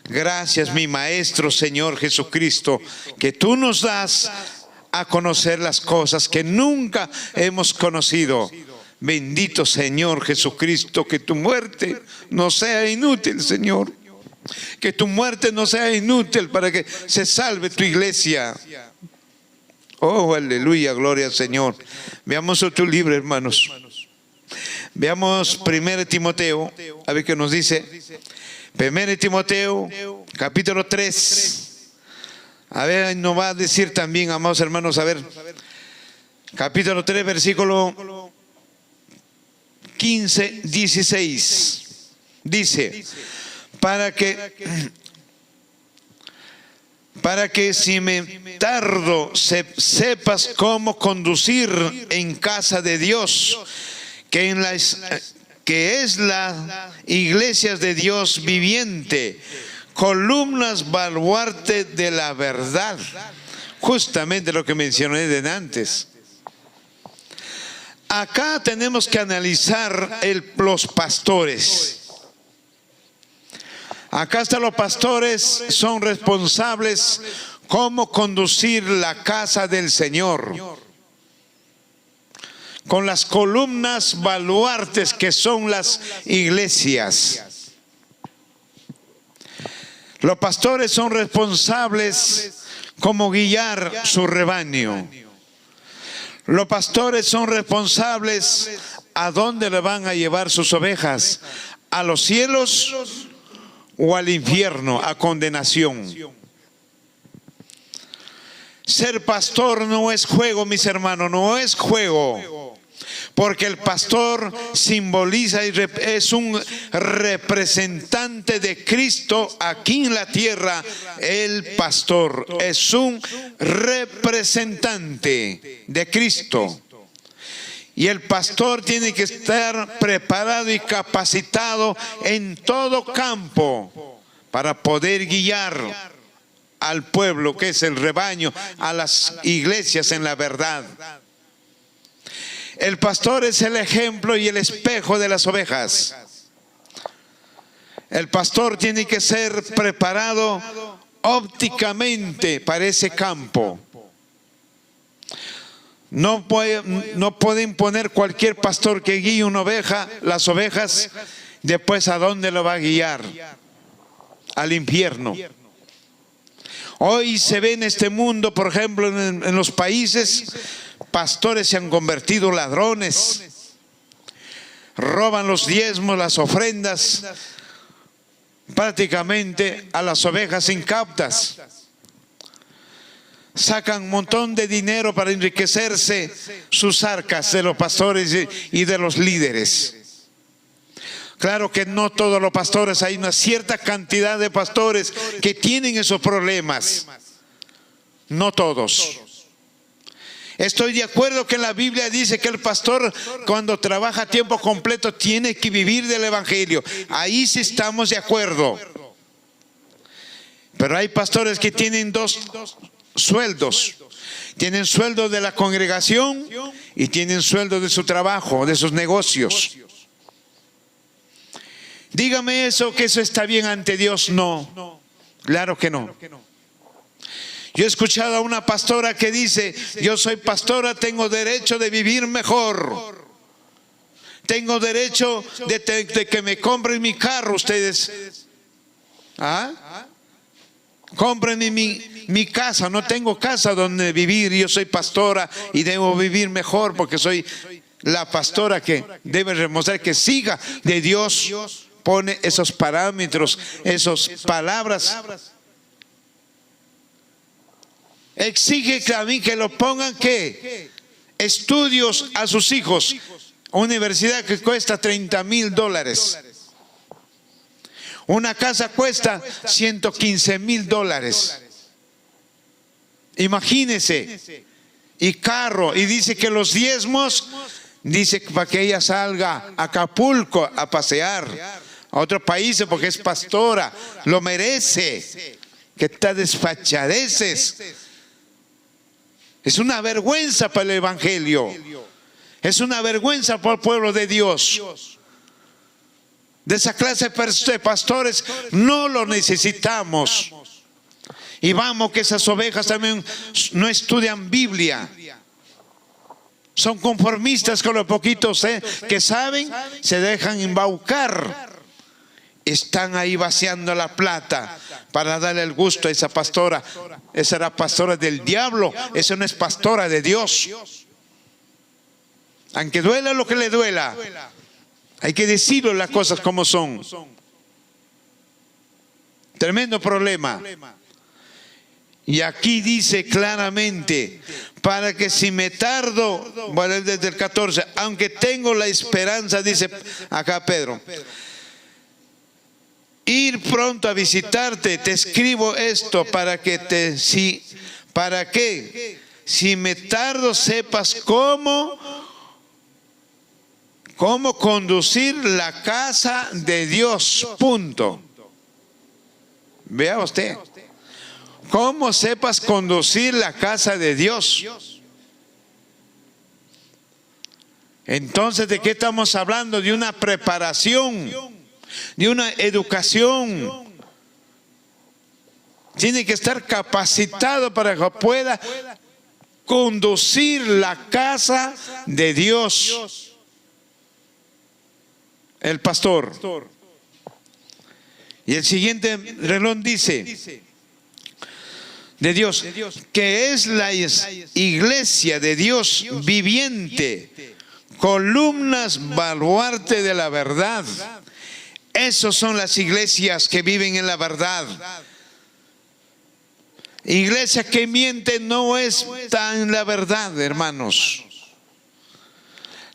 Gracias, mi Maestro, Señor Jesucristo, que tú nos das a conocer las cosas que nunca hemos conocido. Bendito Señor Jesucristo, que tu muerte no sea inútil, Señor. Que tu muerte no sea inútil para que se salve tu iglesia. Oh, aleluya, gloria al Señor. Veamos otro libro, hermanos. Veamos 1 Timoteo, a ver qué nos dice. 1 Timoteo, capítulo 3. A ver, nos va a decir también, amados hermanos, a ver. Capítulo 3, versículo 15, 16. Dice: para que si me tardo sepas cómo conducir en casa de Dios, que es la iglesia de Dios viviente, columnas baluarte de la verdad. Justamente lo que mencioné de antes. Acá tenemos que analizar los pastores. Acá están los pastores, son responsables cómo conducir la casa del Señor. Con las columnas baluartes que son las iglesias. Los pastores son responsables cómo guiar su rebaño. Los pastores son responsables a dónde le van a llevar sus ovejas, a los cielos o al infierno, a condenación. Ser pastor no es juego, mis hermanos, no es juego. Porque el pastor simboliza y es un representante de Cristo aquí en la tierra. El pastor es un representante de Cristo. Y el pastor tiene que estar preparado y capacitado en todo campo para poder guiar al pueblo, que es el rebaño, a las iglesias en la verdad. El pastor es el ejemplo y el espejo de las ovejas. El pastor tiene que ser preparado ópticamente para ese campo. No pueden poner cualquier pastor que guíe una oveja, las ovejas, después ¿a dónde lo va a guiar? Al infierno. Hoy se ve en este mundo, por ejemplo, en los países, pastores se han convertido en ladrones, roban los diezmos, las ofrendas, prácticamente a las ovejas incautas. sacan un montón de dinero para enriquecerse sus arcas de los pastores y de los líderes. Claro que no todos los pastores, hay una cierta cantidad de pastores que tienen esos problemas. No todos. Estoy de acuerdo que en la Biblia dice que el pastor, cuando trabaja a tiempo completo, tiene que vivir del evangelio. Ahí sí estamos de acuerdo. Pero hay pastores que tienen dos sueldos. Tienen sueldo de la congregación y tienen sueldo de su trabajo, de sus negocios. Dígame eso, que eso está bien ante Dios. No, claro que no. Yo he escuchado a una pastora que dice: yo soy pastora, tengo derecho de vivir mejor. Tengo derecho de que me compren mi carro ustedes. ¿Ah? Compren mi casa. No tengo casa donde vivir. Yo soy pastora y debo vivir mejor porque soy la pastora que debe demostrar que siga de Dios. Pone esos parámetros, esas palabras. Exige también que lo pongan, ¿qué? Estudios a sus hijos. Universidad que cuesta $30,000. Una casa cuesta $115,000. Imagínese. Y carro. Y dice que los diezmos, dice para que ella salga a Acapulco a pasear, a otros países, porque es pastora. Lo merece. Que está desfachadeces. Es una vergüenza para el evangelio. Es una vergüenza para el pueblo de Dios. De esa clase de pastores no lo necesitamos. Y vamos, que esas ovejas también no estudian Biblia. Son conformistas con los poquitos que saben, se dejan embaucar. Están ahí vaciando la plata para darle el gusto a esa pastora. Esa era pastora del diablo. Esa no es pastora de Dios. Aunque duela lo que le duela, hay que decirlo las cosas como son. Tremendo problema. Y aquí dice claramente: para que si me tardo, bueno, desde el 14, aunque tengo la esperanza, dice acá Pedro, ir pronto a visitarte, te escribo esto para que ¿para qué? Si me tardo, sepas cómo conducir la casa de Dios. Punto. Vea usted. ¿Cómo sepas conducir la casa de Dios? Entonces, ¿de qué estamos hablando? De una preparación, de una educación. Tiene que estar capacitado para que pueda conducir la casa de Dios. El pastor. Y el siguiente renglón dice: de Dios, que es la iglesia de Dios viviente, columnas, baluarte de la verdad. Esas son las iglesias que viven en la verdad. Iglesia que miente no es tan la verdad, hermanos.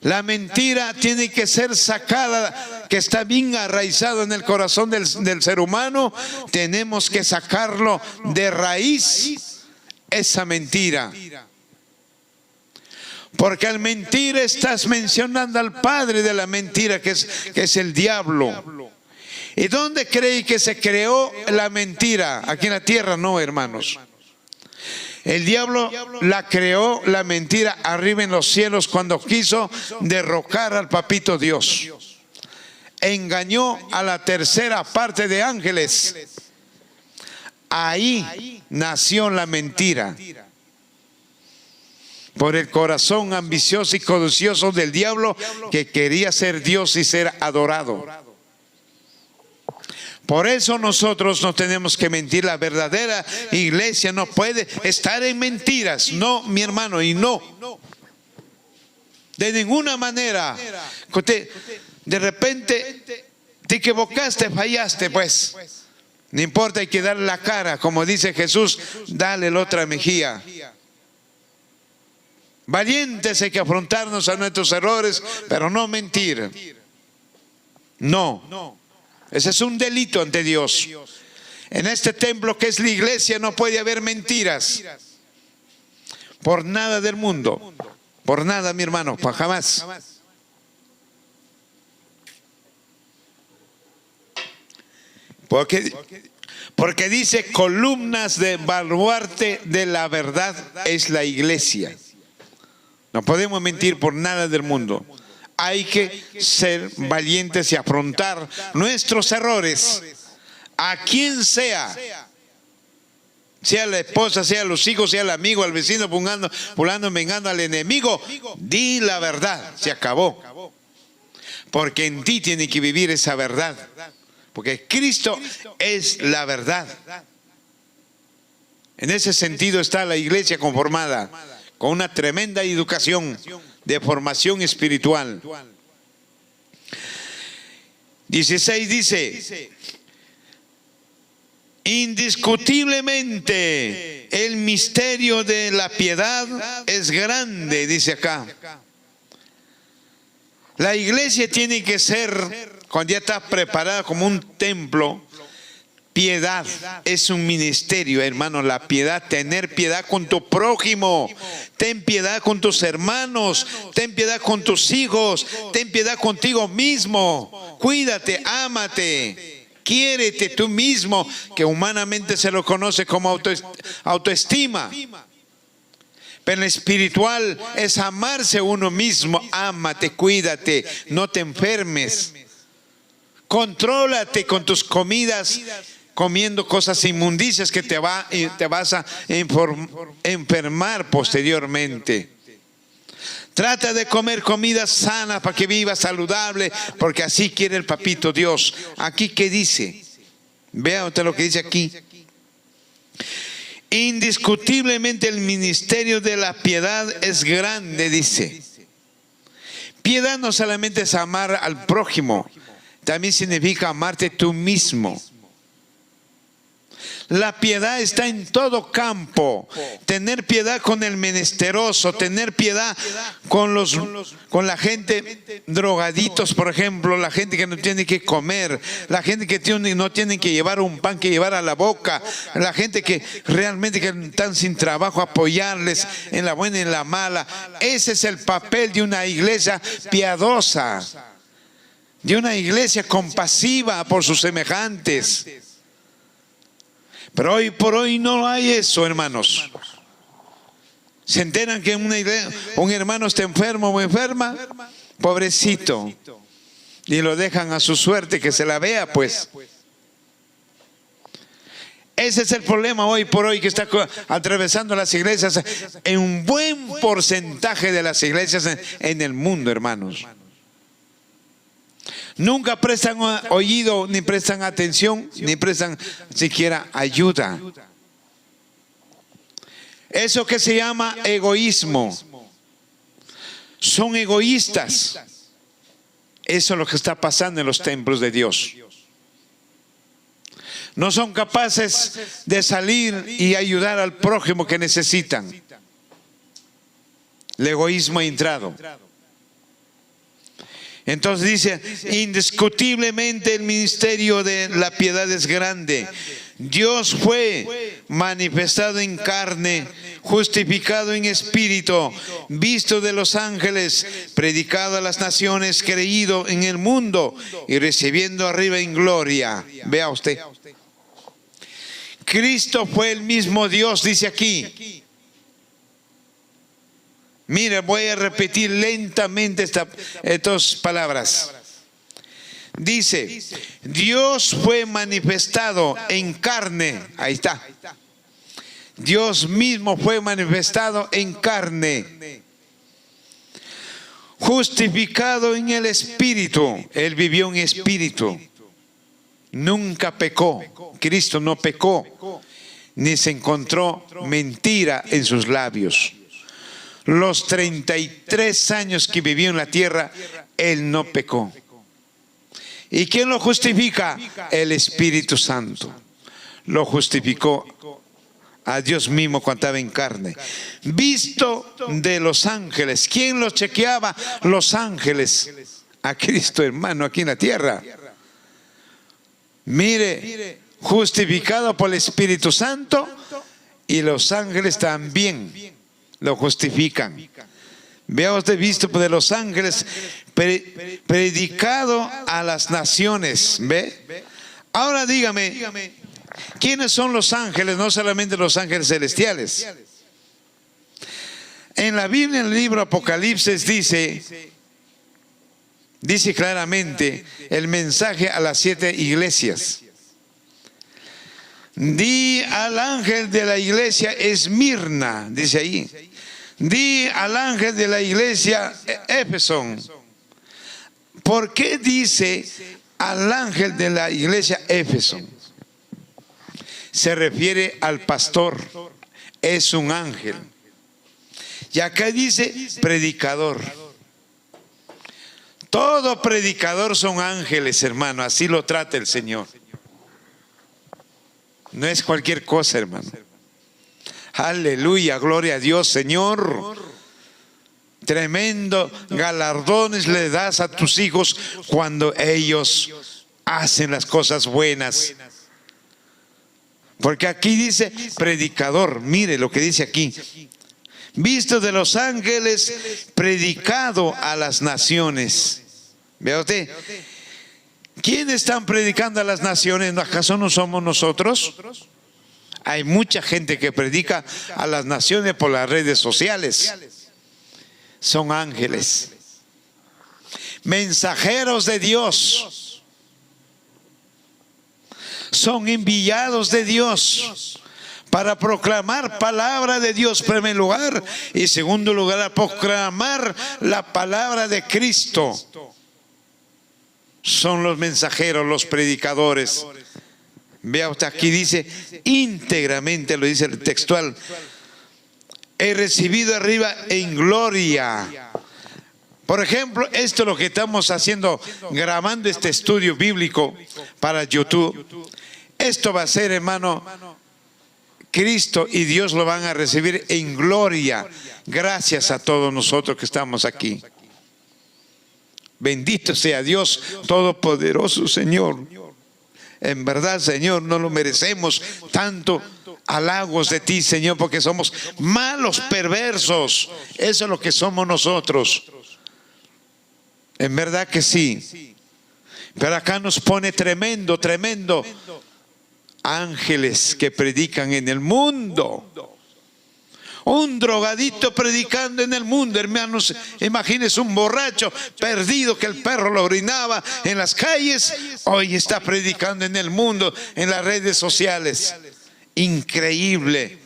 La mentira tiene que ser sacada, que está bien arraizado en el corazón del ser humano. Tenemos que sacarlo de raíz, esa mentira. Porque al mentir estás mencionando al padre de la mentira, que es el diablo. ¿Y dónde cree que se creó la mentira? Aquí en la tierra no, hermanos. El diablo la creó, la mentira, arriba en los cielos, cuando quiso derrocar al papito Dios. Engañó a la tercera parte de ángeles. Ahí nació la mentira. Por el corazón ambicioso y codicioso del diablo, que quería ser Dios y ser adorado. Por eso nosotros no tenemos que mentir. La verdadera iglesia no puede estar en mentiras. No, mi hermano, y no. De ninguna manera. De repente te equivocaste, fallaste, pues. No importa, hay que dar la cara, como dice Jesús, dale la otra mejilla. Valientes, hay que afrontarnos a nuestros errores, pero no mentir. No, ese es un delito ante Dios. En este templo que es la iglesia no puede haber mentiras. Por nada del mundo. Por nada, mi hermano, para jamás. Porque dice, columnas de baluarte de la verdad es la iglesia. No podemos mentir por nada del mundo. Hay que ser valientes y afrontar nuestros errores. A quien sea la esposa, sea los hijos, sea el amigo, al vecino, pulando, vengando al enemigo, di la verdad, se acabó. Porque en ti tiene que vivir esa verdad. Porque Cristo es la verdad. En ese sentido está la iglesia conformada, con una tremenda educación de formación espiritual. 16 dice, indiscutiblemente el misterio de la piedad es grande, dice acá. La iglesia tiene que ser, cuando ya está preparada como un templo, piedad es un ministerio, hermano. La piedad, tener piedad con tu prójimo, ten piedad con tus hermanos, ten piedad con tus hijos, ten piedad contigo mismo. Cuídate, ámate, quiérete tú mismo, que humanamente se lo conoce como autoestima. Pero en espiritual es amarse uno mismo. Ámate, cuídate, no te enfermes. Contrólate con tus comidas, comiendo cosas inmundicias que te vas a enfermar posteriormente. Trata de comer comida sana para que vivas saludable, porque así quiere el papito Dios. Aquí, ¿qué dice? Vea usted lo que dice aquí. Indiscutiblemente el ministerio de la piedad es grande, dice. Piedad no solamente es amar al prójimo, también significa amarte tú mismo. La piedad está en todo campo. Tener piedad con el menesteroso, tener piedad con la gente drogaditos, por ejemplo, la gente que no tiene que comer, la gente que no tiene que llevar un pan que llevar a la boca, la gente que realmente que están sin trabajo, apoyarles en la buena y en la mala. Ese es el papel de una iglesia piadosa, de una iglesia compasiva por sus semejantes. Pero hoy por hoy no hay eso, hermanos. Se enteran que una iglesia, un hermano está enfermo o enferma, pobrecito, y lo dejan a su suerte, que se la vea, pues. Ese es el problema hoy por hoy que está atravesando las iglesias, en un buen porcentaje de las iglesias en el mundo, hermanos. Nunca prestan oído, ni prestan atención, ni prestan siquiera ayuda. Eso que se llama egoísmo. Son egoístas. Eso es lo que está pasando en los templos de Dios. No son capaces de salir y ayudar al prójimo que necesitan. El egoísmo ha entrado. Entonces dice, indiscutiblemente el ministerio de la piedad es grande. Dios fue manifestado en carne, justificado en espíritu, visto de los ángeles, predicado a las naciones, creído en el mundo y recibiendo arriba en gloria. Vea usted. Cristo fue el mismo Dios, dice aquí. Mira, voy a repetir lentamente estas palabras. Dice, Dios fue manifestado en carne. Ahí está. Dios mismo fue manifestado en carne. Justificado en el Espíritu. Él vivió en espíritu. Nunca pecó. Cristo no pecó. Ni se encontró mentira en sus labios. Los 33 años que vivió en la tierra, Él no pecó. ¿Y quién lo justifica? El Espíritu Santo. lo justificó a Dios mismo cuando estaba en carne. Visto de los ángeles. ¿Quién lo chequeaba? Los ángeles. A Cristo, hermano, aquí en la tierra. Mire, justificado por el Espíritu Santo, y los ángeles también lo justifican. Vea usted, visto de los ángeles, predicado a las naciones. ¿Ve? Ahora dígame, ¿quiénes son los ángeles? No solamente los ángeles celestiales. En la Biblia, en el libro Apocalipsis, dice claramente el mensaje a las 7 iglesias. Di al ángel de la iglesia Esmirna, dice ahí. Di al ángel de la iglesia Éfeso. ¿Por qué dice al ángel de la iglesia Éfeso? Se refiere al pastor, es un ángel. Y acá dice predicador. Todo predicador son ángeles, hermano, así lo trata el Señor. No es cualquier cosa, hermano. Aleluya, gloria a Dios, Señor. Tremendo galardones le das a tus hijos cuando ellos hacen las cosas buenas. Porque aquí dice predicador, mire lo que dice aquí. Visto de los ángeles, predicado a las naciones. ¿Vea usted? ¿Quiénes están predicando a las naciones? ¿Acaso no somos nosotros? Hay mucha gente que predica a las naciones por las redes sociales. Son ángeles, mensajeros de Dios, son enviados de Dios para proclamar palabra de Dios en primer lugar, y en segundo lugar a proclamar la palabra de Cristo. Son los mensajeros, los predicadores. Vea usted, aquí dice íntegramente, lo dice el textual: he recibido arriba en gloria. Por ejemplo, esto es lo que estamos haciendo, grabando este estudio bíblico para YouTube. Esto va a ser, hermano, Cristo y Dios lo van a recibir en gloria, gracias a todos nosotros que estamos aquí. Bendito sea Dios Todopoderoso, Señor. En verdad, Señor, no lo merecemos tanto halagos de ti, Señor, porque somos malos, perversos. Eso es lo que somos nosotros. En verdad que sí. Pero acá nos pone tremendo ángeles que predican en el mundo. Un drogadito predicando en el mundo, hermanos. Imagínense un borracho perdido que el perro lo orinaba en las calles. Hoy está predicando en el mundo, en las redes sociales. Increíble,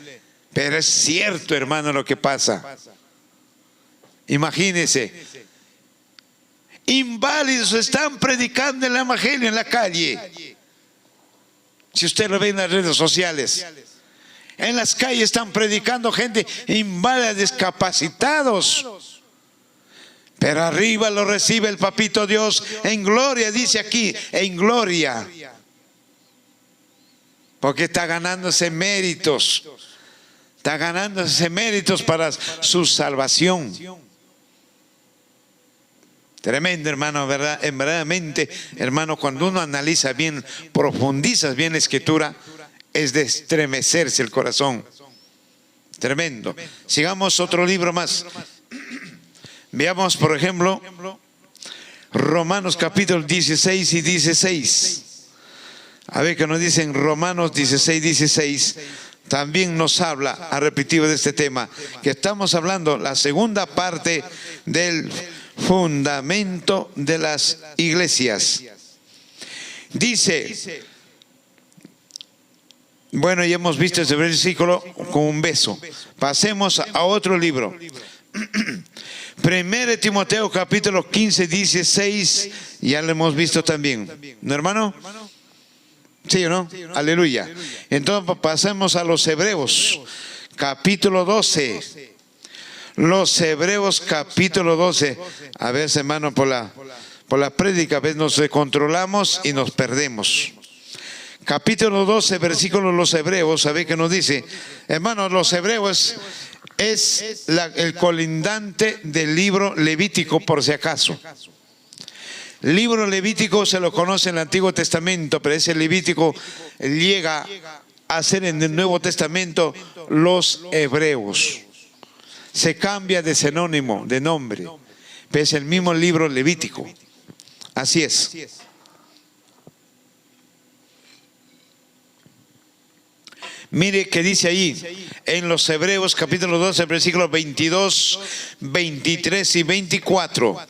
pero es cierto, hermano, lo que pasa. Imagínense, inválidos están predicando el evangelio en la calle. Si usted lo ve en las redes sociales, en las calles están predicando gente inválida, discapacitados. Pero arriba lo recibe el papito Dios en gloria, dice aquí, en gloria. Porque está ganándose méritos. Está ganándose méritos para su salvación. Tremendo, hermano, ¿verdad? Verdaderamente, hermano, cuando uno analiza bien, profundiza bien la escritura, es de estremecerse el corazón. Tremendo. Sigamos otro libro más. Veamos, por ejemplo, Romanos capítulo 16 y 16. A ver qué nos dicen Romanos 16, 16. También nos habla, ha repetido de este tema, que estamos hablando la segunda parte del fundamento de las iglesias. Dice, bueno, ya hemos visto ese versículo con un beso. Pasemos a otro libro. 1 Timoteo capítulo 15, 16. Ya lo hemos visto también, ¿no, hermano? ¿Sí o no? Aleluya. Entonces pasemos a los Hebreos capítulo 12. Los Hebreos capítulo 12. A veces, hermano, por la prédica a veces nos controlamos y nos perdemos. capítulo 12, versículo los Hebreos, ¿sabe qué nos dice? Hermanos, los Hebreos es el colindante del libro Levítico, por si acaso. El libro Levítico se lo conoce en el Antiguo Testamento, pero ese Levítico llega a ser en el Nuevo Testamento los Hebreos. Se cambia de sinónimo, de nombre, pero es el mismo libro Levítico. Así es. Mire que dice ahí en los Hebreos capítulo 12, versículos 22, 23 y 24.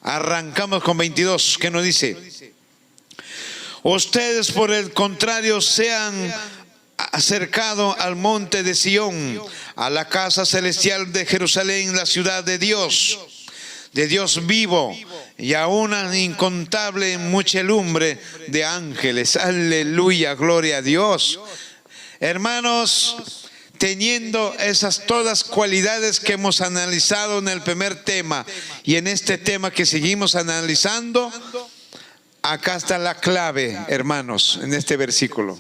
Arrancamos con 22. ¿Qué nos dice? Ustedes por el contrario se han acercado al monte de Sión, a la casa celestial de Jerusalén, la ciudad de Dios vivo, y a una incontable muchedumbre de ángeles. Aleluya, gloria a Dios. Hermanos, teniendo esas todas cualidades que hemos analizado en el primer tema y en este tema que seguimos analizando, acá está la clave, hermanos, en este versículo.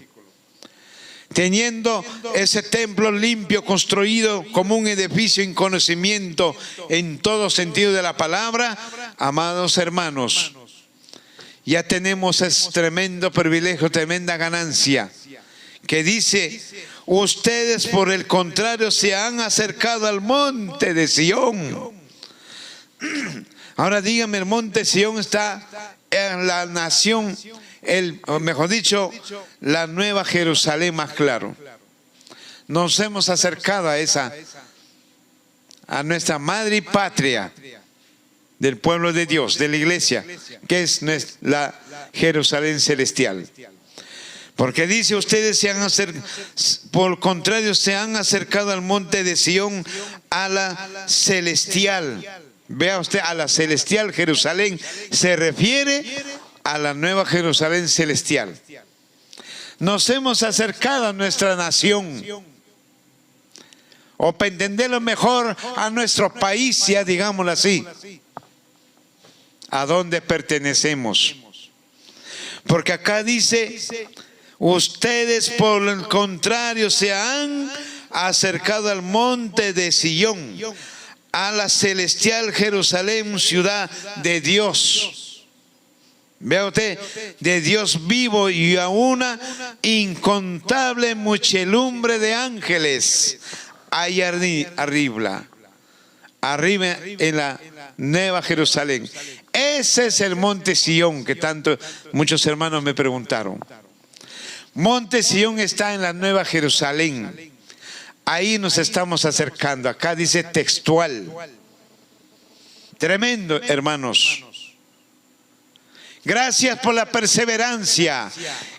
Teniendo ese templo limpio, construido como un edificio en conocimiento en todo sentido de la palabra, amados hermanos, ya tenemos ese tremendo privilegio, tremenda ganancia, que dice: ustedes por el contrario se han acercado al monte de Sión. Ahora dígame, el monte Sión está en la nación, mejor dicho, la Nueva Jerusalén, más claro. Nos hemos acercado a nuestra madre y patria del pueblo de Dios, de la iglesia, que es la Jerusalén celestial. Porque dice: ustedes se han acercado, por el contrario, se han acercado al monte de Sión, a la celestial. Vea usted, a la celestial Jerusalén se refiere a la nueva Jerusalén celestial. Nos hemos acercado a nuestra nación, o para entenderlo mejor, a nuestro país, ya digámoslo así, a donde pertenecemos. Porque acá dice: ustedes por el contrario se han acercado al monte de Sión, a la celestial Jerusalén, ciudad de Dios. Vea usted, de Dios vivo, y a una incontable muchedumbre de ángeles hay arriba en la Nueva Jerusalén. Ese es el monte Sión que tanto muchos hermanos me preguntaron. Monte Sión está en la Nueva Jerusalén. Ahí nos estamos acercando. Acá dice textual. Tremendo, hermanos. Gracias por la perseverancia.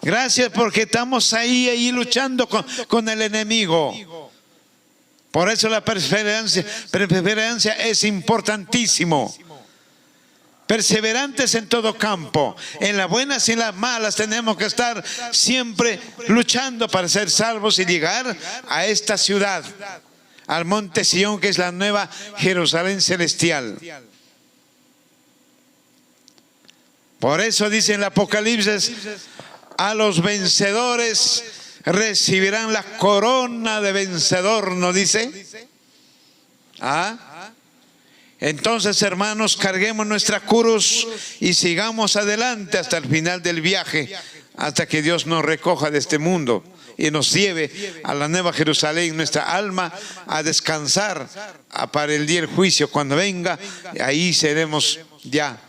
Gracias porque estamos ahí luchando con el enemigo. Por eso la perseverancia es importantísimo. Perseverantes en todo campo, en las buenas y en las malas, tenemos que estar siempre luchando para ser salvos y llegar a esta ciudad, al monte Sión, que es la nueva Jerusalén celestial. Por eso dice en el Apocalipsis: a los vencedores recibirán la corona de vencedor, ¿no dice? Entonces, hermanos, carguemos nuestra cruz y sigamos adelante hasta el final del viaje, hasta que Dios nos recoja de este mundo y nos lleve a la Nueva Jerusalén, nuestra alma, a descansar para el día del juicio. Cuando venga, ahí seremos ya,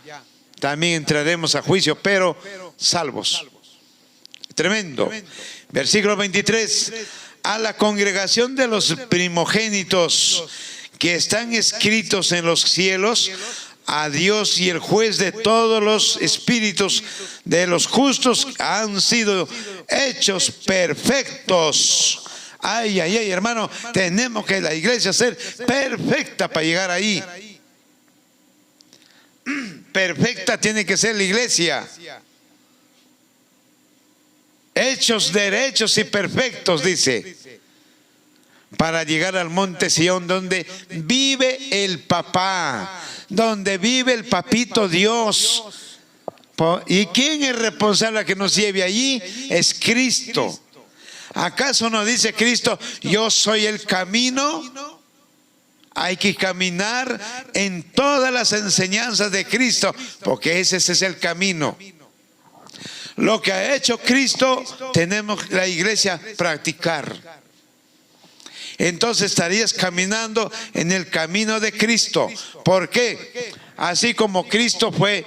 también entraremos a juicio, pero salvos. Tremendo. Versículo 23: a la congregación de los primogénitos que están escritos en los cielos, a Dios y el juez de todos los espíritus de los justos han sido hechos perfectos. Ay, hermano, tenemos que la iglesia ser perfecta para llegar ahí. Perfecta tiene que ser la iglesia. Hechos derechos y perfectos, dice, para llegar al monte Sión, donde vive el papá, donde vive el papito Dios. ¿Y quién es responsable a que nos lleve allí? Es Cristo. ¿Acaso no dice Cristo, yo soy el camino? Hay que caminar en todas las enseñanzas de Cristo, porque ese es el camino. Lo que ha hecho Cristo, tenemos la iglesia practicar. Entonces estarías caminando en el camino de Cristo. ¿Por qué? Así como Cristo fue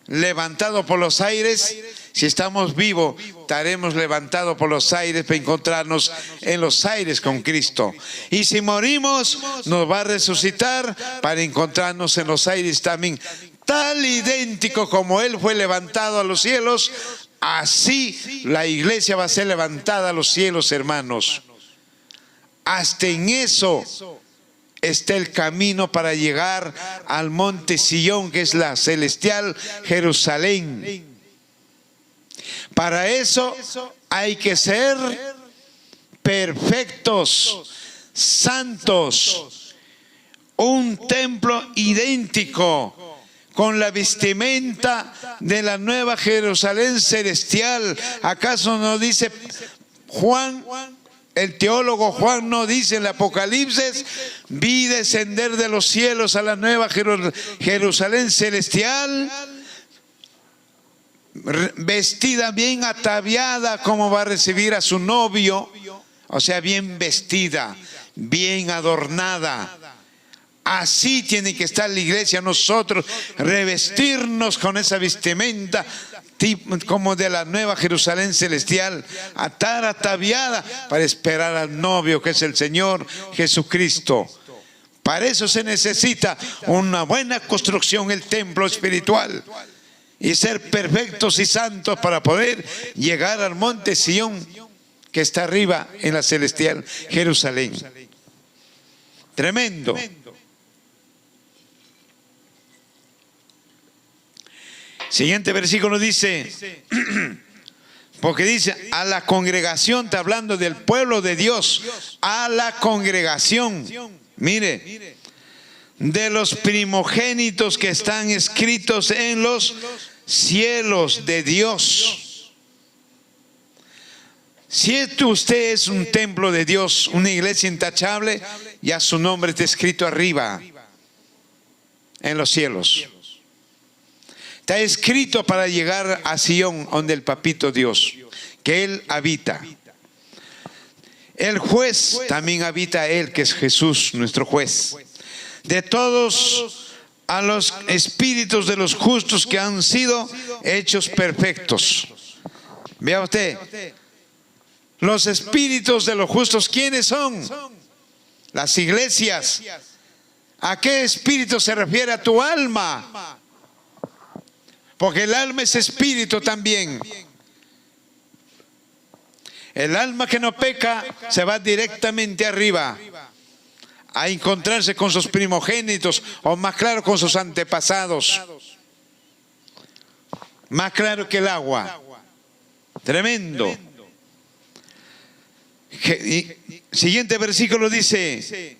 levantado por los aires, si estamos vivos, estaremos levantados por los aires para encontrarnos en los aires con Cristo. Y si morimos, nos va a resucitar para encontrarnos en los aires también. Tal idéntico como Él fue levantado a los cielos, así la iglesia va a ser levantada a los cielos, hermanos. Hasta en eso está el camino para llegar al monte Sion, que es la celestial Jerusalén. Para eso hay que ser perfectos, santos, un templo idéntico, con la vestimenta de la nueva Jerusalén celestial. ¿Acaso no dice Juan? El teólogo Juan no dice en el Apocalipsis, vi descender de los cielos a la nueva Jerusalén celestial, vestida bien ataviada, como va a recibir a su novio, o sea, bien vestida, bien adornada. Así tiene que estar la iglesia, nosotros revestirnos con esa vestimenta como de la nueva Jerusalén celestial, estar ataviada para esperar al novio, que es el Señor Jesucristo. Para eso se necesita una buena construcción, el templo espiritual, y ser perfectos y santos para poder llegar al monte Sion, que está arriba en la celestial Jerusalén. Tremendo. Siguiente versículo dice, porque dice, a la congregación, está hablando del pueblo de Dios, a la congregación, mire, de los primogénitos que están escritos en los cielos de Dios. Si usted es un templo de Dios, una iglesia intachable, ya su nombre está escrito arriba, en los cielos. Está escrito para llegar a Sion, donde el papito Dios, que Él habita. El juez también habita Él, que es Jesús, nuestro juez. De todos a los espíritus de los justos que han sido hechos perfectos. Vea usted, los espíritus de los justos, ¿quiénes son? Las iglesias. ¿A qué espíritu se refiere? A tu alma. Porque el alma es espíritu también. El alma que no peca se va directamente arriba a encontrarse con sus primogénitos, o más claro, con sus antepasados. Más claro que el agua. Tremendo. Siguiente versículo dice,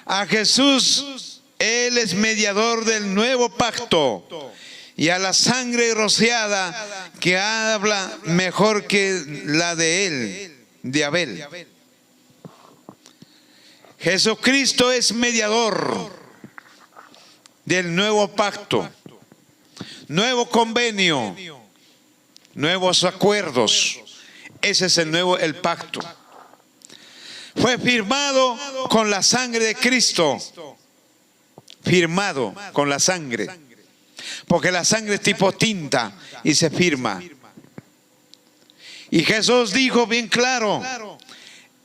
a Jesús, Él es mediador del nuevo pacto, y a la sangre rociada, que habla mejor que la de él, de Abel. Jesucristo es mediador del nuevo pacto, nuevo convenio, nuevos acuerdos. Ese es el pacto. Fue firmado con la sangre de Cristo. Firmado con la sangre. Porque la sangre es tipo tinta y se firma. Y Jesús dijo bien claro,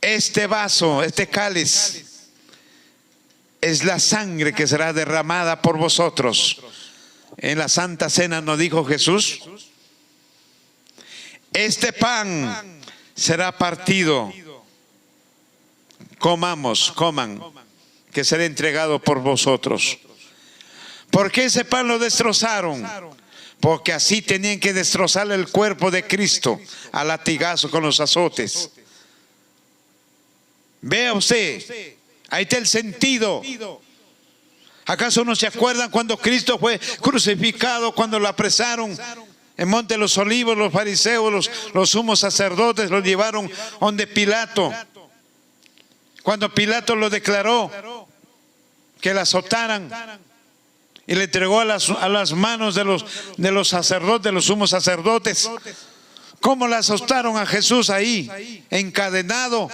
este vaso, este cáliz, es la sangre que será derramada por vosotros. En la Santa Cena nos dijo Jesús, este pan será partido, coman, que será entregado por vosotros. ¿Por qué ese pan lo destrozaron? Porque así tenían que destrozar el cuerpo de Cristo a latigazo con los azotes. Vea usted, ahí está el sentido. ¿Acaso no se acuerdan cuando Cristo fue crucificado, cuando lo apresaron? En Monte de los Olivos, los fariseos, los sumos sacerdotes los llevaron donde Pilato. Cuando Pilato lo declaró que la azotaran y le entregó a las manos de los sacerdotes, de los sumos sacerdotes. ¿Cómo la azotaron a Jesús ahí? Encadenado.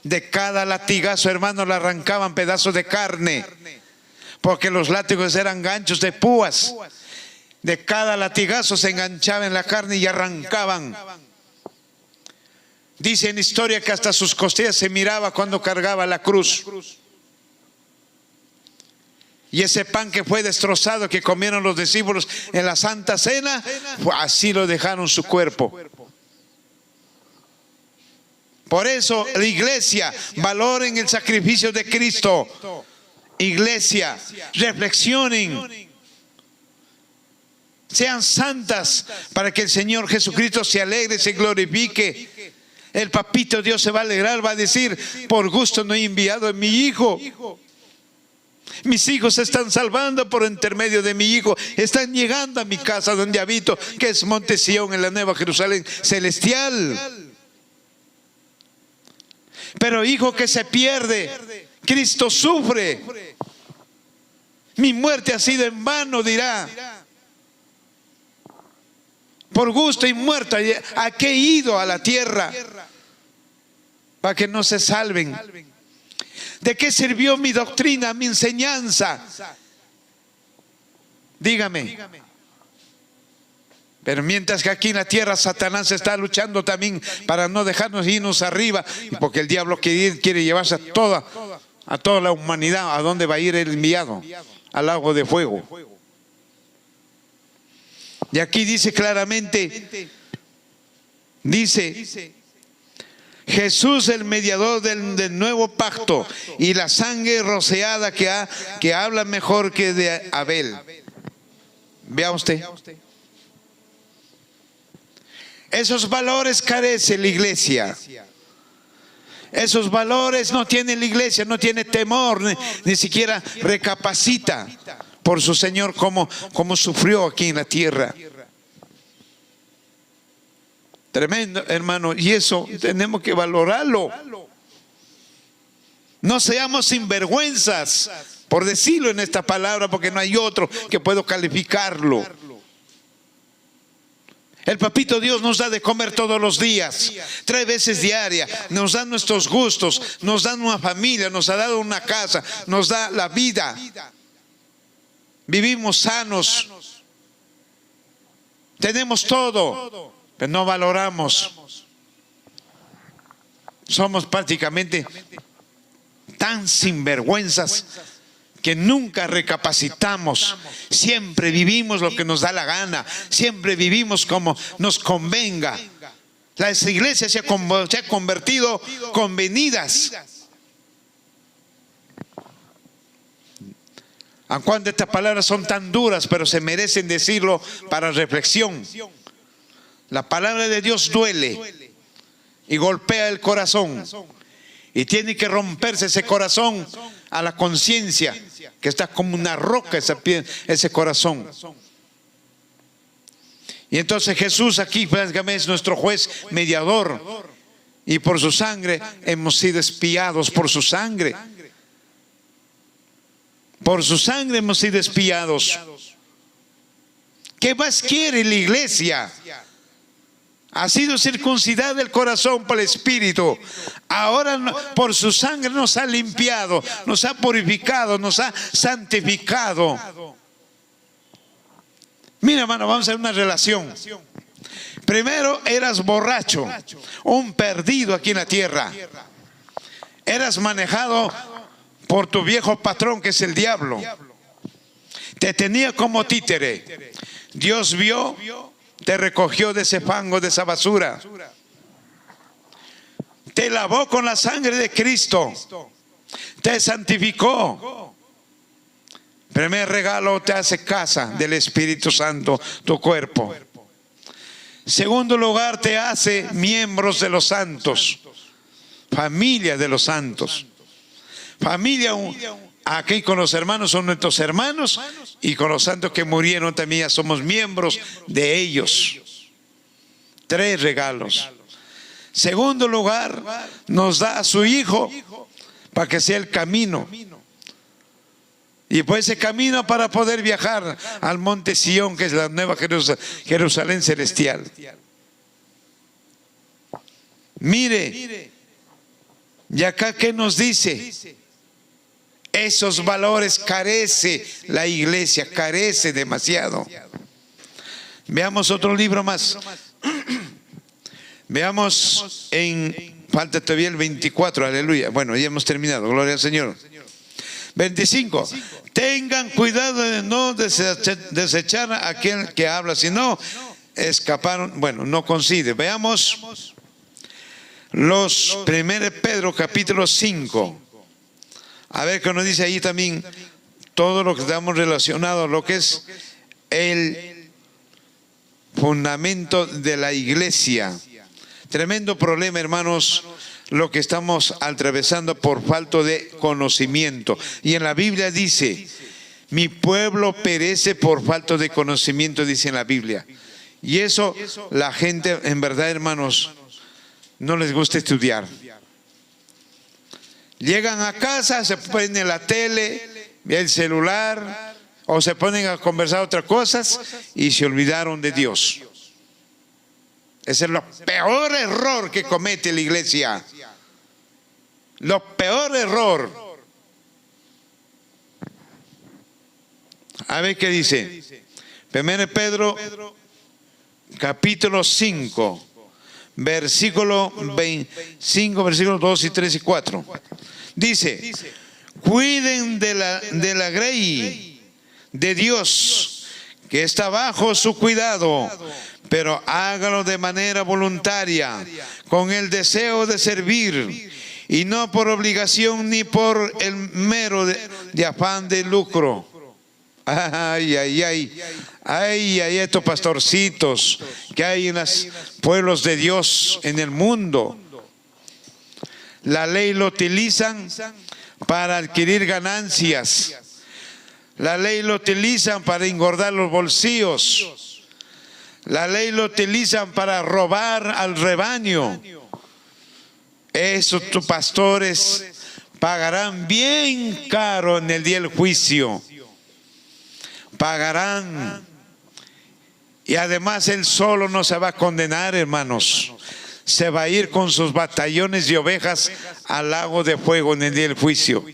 De cada latigazo, hermano, le arrancaban pedazos de carne, porque los látigos eran ganchos de púas. De cada latigazo se enganchaba en la carne y arrancaban. Dice en historia que hasta sus costillas se miraba cuando cargaba la cruz. Y ese pan que fue destrozado, que comieron los discípulos en la Santa Cena, así lo dejaron su cuerpo. Por eso la iglesia, valoren el sacrificio de Cristo. Iglesia, reflexionen. Sean santas para que el Señor Jesucristo se alegre, se glorifique. El papito Dios se va a alegrar, va a decir: por gusto no he enviado a mi hijo. Mis hijos se están salvando por intermedio de mi hijo. Están llegando a mi casa donde habito, que es Monte Sión, en la Nueva Jerusalén celestial. Pero hijo que se pierde, Cristo sufre. Mi muerte ha sido en vano, dirá. Por gusto y muerto, ¿a qué he ido a la tierra? Para que no se salven. ¿De qué sirvió mi doctrina, mi enseñanza? Dígame. Pero mientras que aquí en la tierra Satanás está luchando también para no dejarnos irnos arriba, y porque el diablo quiere llevarse a toda la humanidad. ¿A dónde va a ir el enviado? Al lago de fuego. Y aquí dice claramente, dice: Jesús, el mediador del nuevo pacto, y la sangre rociada que habla mejor que de Abel. Vea usted. Esos valores carece la iglesia. Esos valores no tiene la iglesia, no tiene temor, ni siquiera recapacita por su Señor como sufrió aquí en la tierra. Tremendo, hermano, y eso tenemos que valorarlo. No seamos sinvergüenzas, por decirlo en esta palabra, porque no hay otro que pueda calificarlo. El papito Dios nos da de comer todos los días, 3 veces diarias, nos da nuestros gustos, nos da una familia, nos ha dado una casa, nos da la vida. Vivimos sanos, tenemos todo, pero no valoramos. Somos prácticamente tan sinvergüenzas que nunca recapacitamos. Siempre vivimos lo que nos da la gana, siempre vivimos como nos convenga. Las iglesias se han convertido convenidas. A cuando estas palabras son tan duras, pero se merecen decirlo para reflexión. La palabra de Dios duele y golpea el corazón, y tiene que romperse ese corazón a la conciencia, que está como una roca ese corazón. Y entonces Jesús aquí prácticamente es nuestro juez mediador, y por su sangre hemos sido expiados. Por su sangre hemos sido expiados. ¿Qué más quiere la iglesia? Ha sido circuncidada el corazón por el Espíritu. Ahora por su sangre nos ha limpiado, nos ha purificado, nos ha santificado. Mira, hermano, vamos a hacer una relación. Primero eras borracho, un perdido aquí en la tierra. Eras manejado por tu viejo patrón, que es el diablo. Te tenía como títere. Dios vio, te recogió de ese fango, de esa basura. Te lavó con la sangre de Cristo. Te santificó. Primer regalo, te hace casa del Espíritu Santo, tu cuerpo. Segundo lugar, te hace miembros de los santos, familia de los santos. Familia, aquí con los hermanos son nuestros hermanos, y con los santos que murieron también ya somos miembros de ellos. 3 regalos. Segundo lugar, nos da a su Hijo para que sea el camino. Y pues ese camino para poder viajar al monte Sión, que es la nueva Jerusalén celestial. Mire, y acá ¿qué nos dice? Esos valores carece la iglesia, carece demasiado. Veamos otro libro más. Veamos falta todavía el 24, aleluya. Bueno, ya hemos terminado, gloria al Señor. 25. Tengan cuidado de no desechar a aquel que habla, si no escaparon, bueno, no coincide. Veamos los 1 Pedro capítulo 5. A ver qué nos dice ahí también todo lo que estamos relacionado a lo que es el fundamento de la iglesia. Tremendo problema, hermanos, lo que estamos atravesando por falta de conocimiento. Y en la Biblia dice, mi pueblo perece por falta de conocimiento, dice en la Biblia. Y eso la gente, en verdad, hermanos, no les gusta estudiar. Llegan a casa, se ponen la tele, el celular, o se ponen a conversar otras cosas y se olvidaron de Dios. Ese es el peor error que comete la iglesia. Lo peor error. A ver qué dice. 1 Pedro capítulo 5, versículo 25, versículos 2 y 3 y 4. Dice, cuiden de la grey de Dios que está bajo su cuidado, pero hágalo de manera voluntaria, con el deseo de servir, y no por obligación ni por el mero de afán de lucro. Ay, ay, ay, ay, ay, estos pastorcitos que hay en los pueblos de Dios en el mundo. La ley lo utilizan para adquirir ganancias. La ley lo utilizan para engordar los bolsillos. La ley lo utilizan para robar al rebaño. Esos pastores pagarán bien caro en el día del juicio. Pagarán. Y además él solo no se va a condenar, hermanos. Se va a ir con sus batallones de ovejas al lago de fuego en el día del juicio.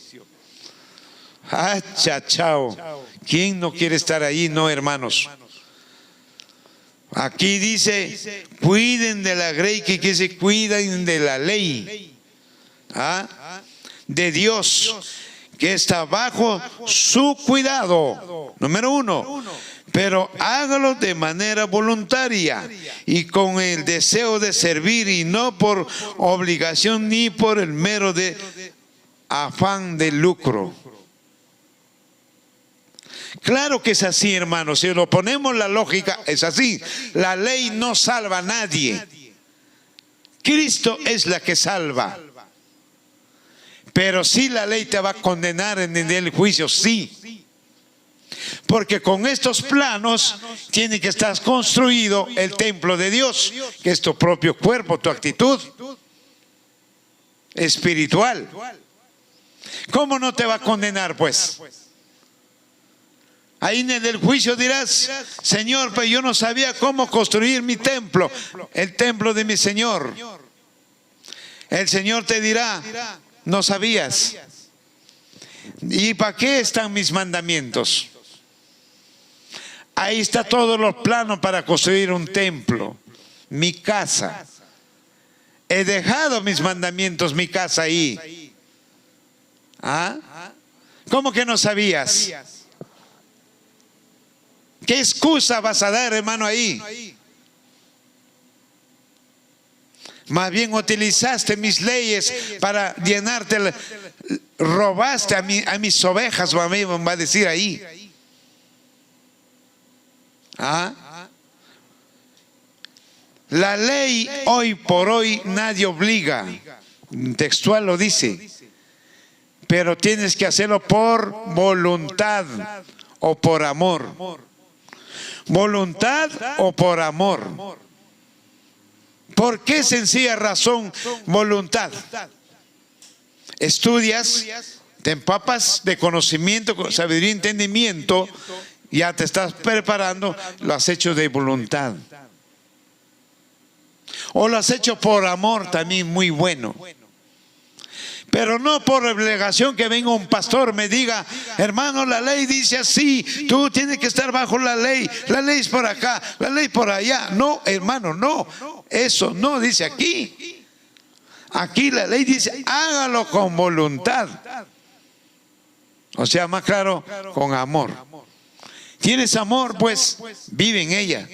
Ah, chao. ¿Quién no quiere estar ahí? No, hermanos. Aquí dice, cuiden de la grey, que se cuiden de la ley. ¿Ah? De Dios, que está bajo su cuidado. Número 1. Pero hágalo de manera voluntaria y con el deseo de servir, y no por obligación ni por el mero de afán de lucro. Claro que es así, hermanos. Si lo ponemos la lógica, es así. La ley no salva a nadie. Cristo es la que salva. Pero sí, la ley te va a condenar en el juicio, sí. Porque con estos planos tiene que estar construido el templo de Dios, que es tu propio cuerpo, tu actitud espiritual. ¿Cómo no te va a condenar, pues? Ahí en el juicio dirás, Señor, pues yo no sabía cómo construir mi templo, el templo de mi Señor. El Señor te dirá, no sabías. ¿Y para qué están mis mandamientos? Ahí está todos los planos para construir un templo, mi casa. He dejado mis mandamientos, mi casa ahí. ¿Ah? ¿Cómo que no sabías? ¿Qué excusa vas a dar, hermano, ahí? Más bien utilizaste mis leyes para llenarte, robaste a mis ovejas, va a decir ahí. ¿Ah? La ley hoy por hoy nadie obliga, textual lo dice, pero tienes que hacerlo por voluntad o por amor. Voluntad o por amor. ¿Por qué sencilla razón? Voluntad. Estudias, te empapas de conocimiento, sabiduría, entendimiento, ya te estás preparando, lo has hecho de voluntad. O lo has hecho por amor, también muy bueno. Pero no por obligación que venga un pastor me diga, hermano, la ley dice así, tú tienes que estar bajo la ley es por acá, la ley por allá. No, hermano, no, eso no dice aquí. Aquí la ley dice, hágalo con voluntad. O sea, más claro, con amor. ¿Tienes amor? Pues vive en ella.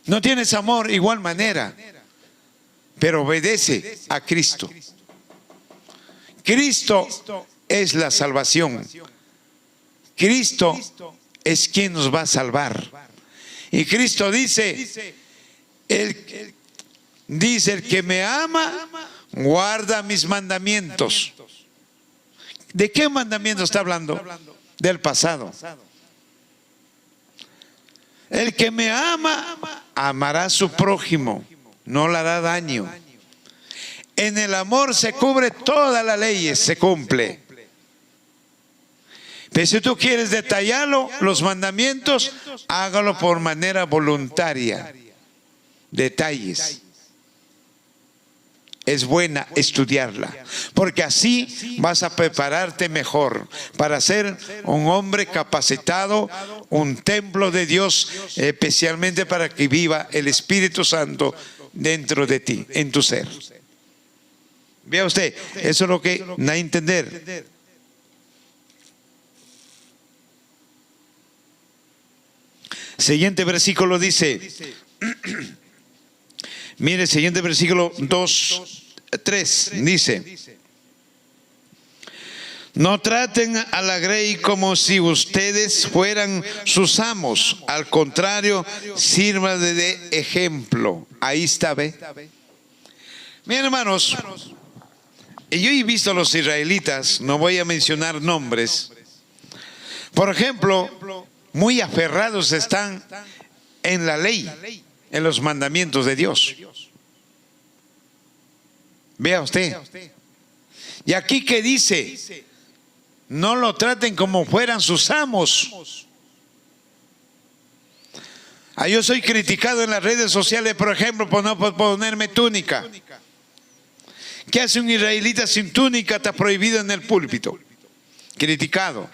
No tienes amor, igual manera, pero obedece a Cristo. Cristo es la salvación. Cristo es quien nos va a salvar. Y Cristo dice, el que me ama, guarda mis mandamientos. ¿De qué mandamiento está hablando? Del pasado. El que me ama, amará a su prójimo, no le hará daño. En el amor se cubre toda la ley, se cumple. Pero si tú quieres detallarlo, los mandamientos, hágalo por manera voluntaria. Detalles. Es buena estudiarla, porque así vas a prepararte mejor para ser un hombre capacitado, un templo de Dios, especialmente para que viva el Espíritu Santo dentro de ti, en tu ser. Vea usted, eso es lo que da a entender. Siguiente versículo dice, mire, siguiente versículo 2:3 dice: no traten a la grey como si ustedes fueran sus amos, al contrario, sirvan de ejemplo. Ahí está, ¿ve? Miren, hermanos, yo he visto a los israelitas, no voy a mencionar nombres, por ejemplo, muy aferrados están en la ley, en los mandamientos de Dios. Vea usted. Y aquí que dice, no lo traten como fueran sus amos. Yo soy criticado en las redes sociales, por ejemplo, por no ponerme túnica. ¿Qué hace un israelita sin túnica? Está prohibido en el púlpito. Criticado.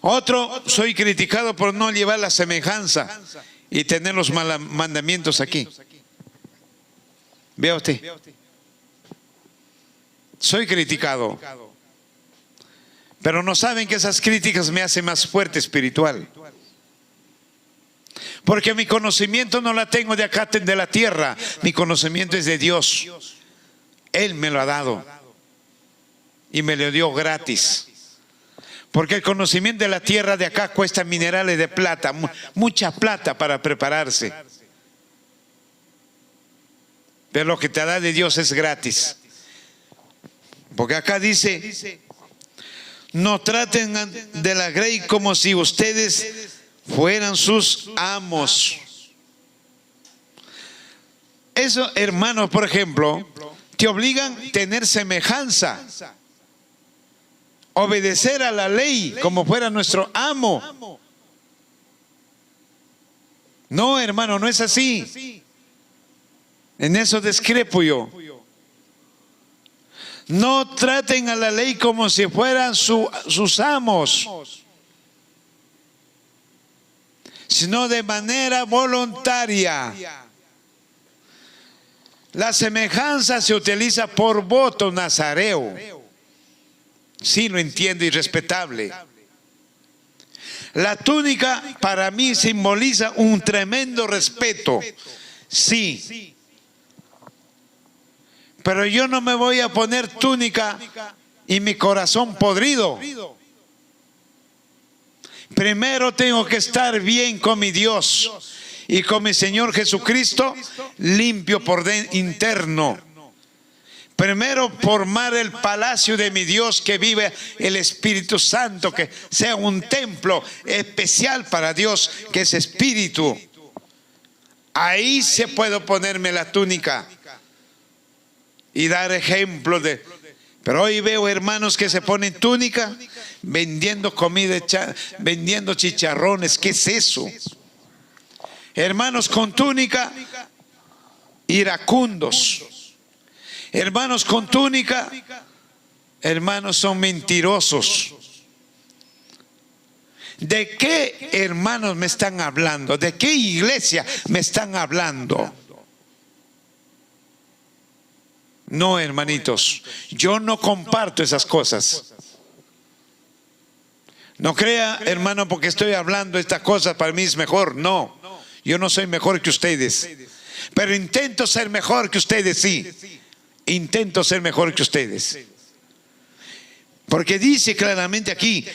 Otro, soy criticado por no llevar la semejanza y tener los mandamientos aquí. Vea usted. Soy criticado. Pero no saben que esas críticas me hacen más fuerte espiritual. Porque mi conocimiento no la tengo de acá, de la tierra. Mi conocimiento es de Dios. Él me lo ha dado. Y me lo dio gratis. Porque el conocimiento de la tierra de acá cuesta minerales de plata, mucha plata para prepararse. Pero lo que te da de Dios es gratis. Porque acá dice, no traten de la grey como si ustedes fueran sus amos. Eso, hermanos, por ejemplo, te obligan a tener semejanza. Obedecer a la ley como fuera nuestro amo. No, hermano, no es así. En eso discrepo yo. No traten a la ley como si fueran sus amos, sino de manera voluntaria. La semejanza se utiliza por voto nazareo. Sí, lo entiendo y respetable. La túnica para mí simboliza un tremendo respeto. Sí. Pero yo no me voy a poner túnica y mi corazón podrido. Primero tengo que estar bien con mi Dios y con mi Señor Jesucristo, limpio por interno. Primero formar el palacio de mi Dios, que vive el Espíritu Santo, que sea un templo especial para Dios, que es Espíritu. Ahí se puede ponerme la túnica y dar ejemplo de... Pero hoy veo hermanos que se ponen túnica vendiendo comida, vendiendo chicharrones. ¿Qué es eso? Hermanos con túnica, iracundos. Hermanos con túnica, hermanos son mentirosos. ¿De qué hermanos me están hablando? ¿De qué iglesia me están hablando? No, hermanitos, yo no comparto esas cosas. No crea, hermano, porque estoy hablando estas cosas para mí es mejor. No, yo no soy mejor que ustedes, pero intento ser mejor que ustedes, sí. Intento ser mejor que ustedes. Porque dice claramente aquí: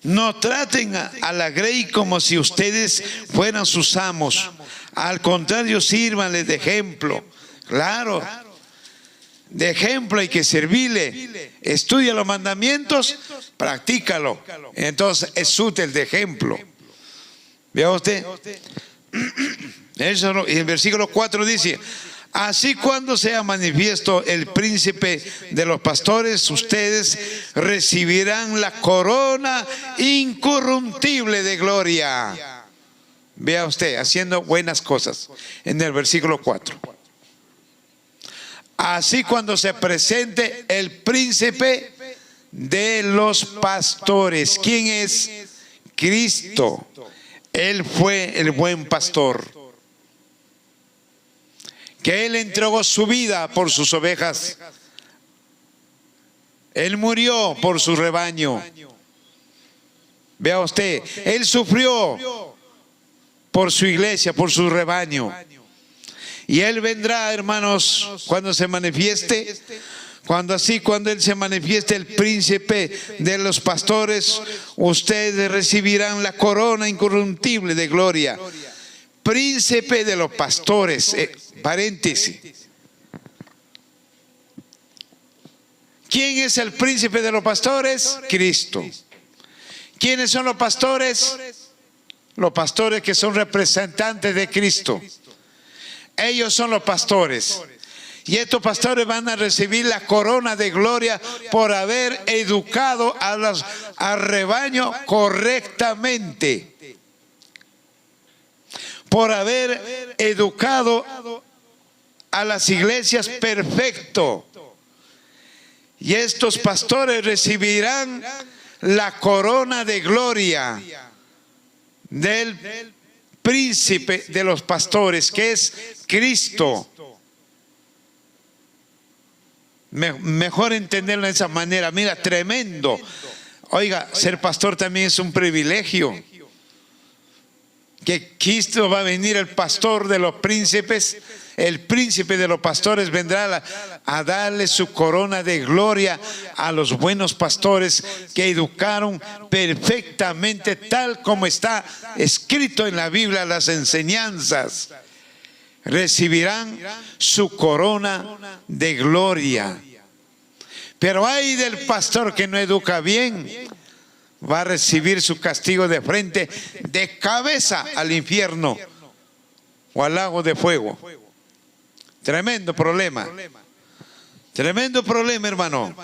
no traten a la grey como si ustedes fueran sus amos. Al contrario, sírvanles de ejemplo. Claro, de ejemplo hay que servirle. Estudia los mandamientos, practícalo. Entonces es útil de ejemplo. ¿Vea usted? Eso, y el versículo 4 dice: así cuando sea manifiesto el príncipe de los pastores, ustedes recibirán la corona incorruptible de gloria. Vea usted, haciendo buenas cosas. En el versículo 4. Así cuando se presente el príncipe de los pastores. ¿Quién es? Cristo. Él fue el buen pastor, que Él entregó su vida por sus ovejas. Él murió por su rebaño. Vea usted, Él sufrió por su iglesia, por su rebaño. Y Él vendrá, hermanos, cuando se manifieste, cuando Él se manifieste, el príncipe de los pastores, ustedes recibirán la corona incorruptible de gloria. Príncipe de los pastores, paréntesis. ¿Quién es el príncipe de los pastores? Cristo. ¿Quiénes son los pastores? Los pastores que son representantes de Cristo. Ellos son los pastores. Y estos pastores van a recibir la corona de gloria por haber educado al rebaño correctamente. Por haber educado a las iglesias perfecto. Y estos pastores recibirán la corona de gloria del príncipe de los pastores, que es Cristo. Mejor entenderlo de esa manera. Mira, tremendo. Oiga, ser pastor también es un privilegio. Que Cristo va a venir, el pastor de los príncipes, el príncipe de los pastores vendrá a darle su corona de gloria a los buenos pastores que educaron perfectamente, tal como está escrito en la Biblia, las enseñanzas. Recibirán su corona de gloria. Pero ay del pastor que no educa bien, va a recibir su castigo de frente, de cabeza al infierno o al lago de fuego. Tremendo problema. Tremendo problema, hermano.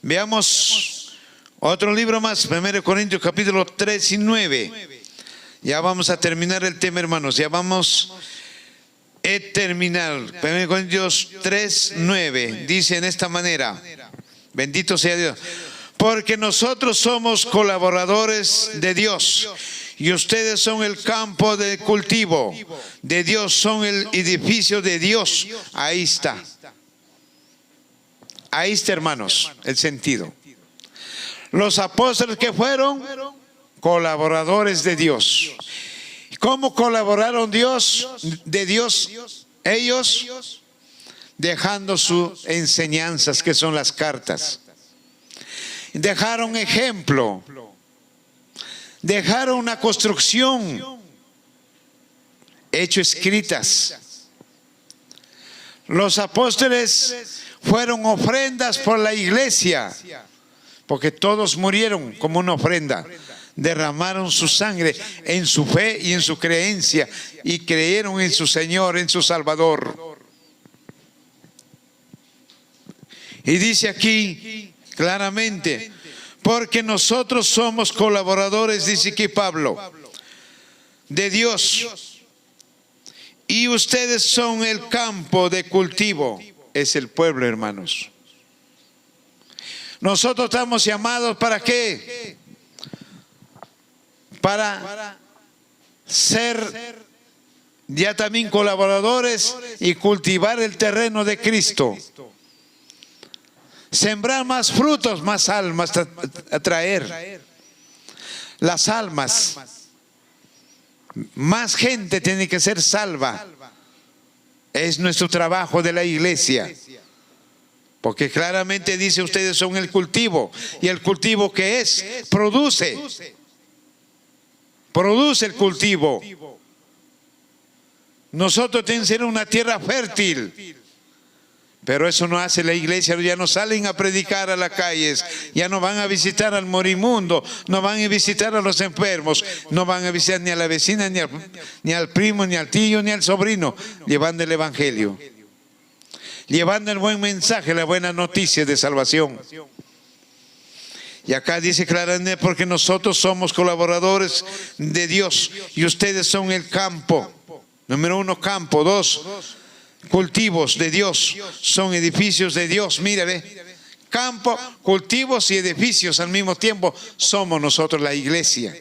Veamos otro libro más, 1 Corintios capítulo 3 y 9. Ya vamos a terminar el tema, hermanos. Ya vamos a terminar. 1 Corintios 3, 9. Dice en esta manera: bendito sea Dios. Porque nosotros somos colaboradores de Dios y ustedes son el campo de cultivo de Dios, son el edificio de Dios. Ahí está. Ahí está, hermanos, el sentido. Los apóstoles que fueron colaboradores de Dios. ¿Cómo colaboraron de Dios? Ellos dejando sus enseñanzas, que son las cartas. Dejaron ejemplo, dejaron una construcción, hecho escritas. Los apóstoles fueron ofrendas por la iglesia, porque todos murieron como una ofrenda. derramaron su sangre en su fe y en su creencia y creyeron en su Señor, en su Salvador. Y dice aquí claramente, porque nosotros somos colaboradores, dice aquí Pablo, de Dios, y ustedes son el campo de cultivo. Es el pueblo, hermanos. Nosotros estamos llamados ¿para qué? Para ser ya también colaboradores y cultivar el terreno de Cristo. Sembrar más frutos, más almas, atraer las almas. Más gente tiene que ser salva. Es nuestro trabajo de la iglesia. Porque claramente dice, ustedes son el cultivo. ¿Y el cultivo qué es? Produce. Produce el cultivo. Nosotros tenemos que ser una tierra fértil. Pero eso no hace la iglesia. Ya no salen a predicar a las calles. Ya no van a visitar al moribundo. No van a visitar a los enfermos. No van a visitar ni a la vecina, ni al primo, ni al tío, ni al sobrino. Llevando el evangelio. Llevando el buen mensaje, la buena noticia de salvación. Y acá dice claramente, porque nosotros somos colaboradores de Dios y ustedes son el campo. Número 1, campo. 2, cultivos de Dios. Son edificios de Dios. Mírale, campo, cultivos y edificios al mismo tiempo. Somos nosotros la iglesia.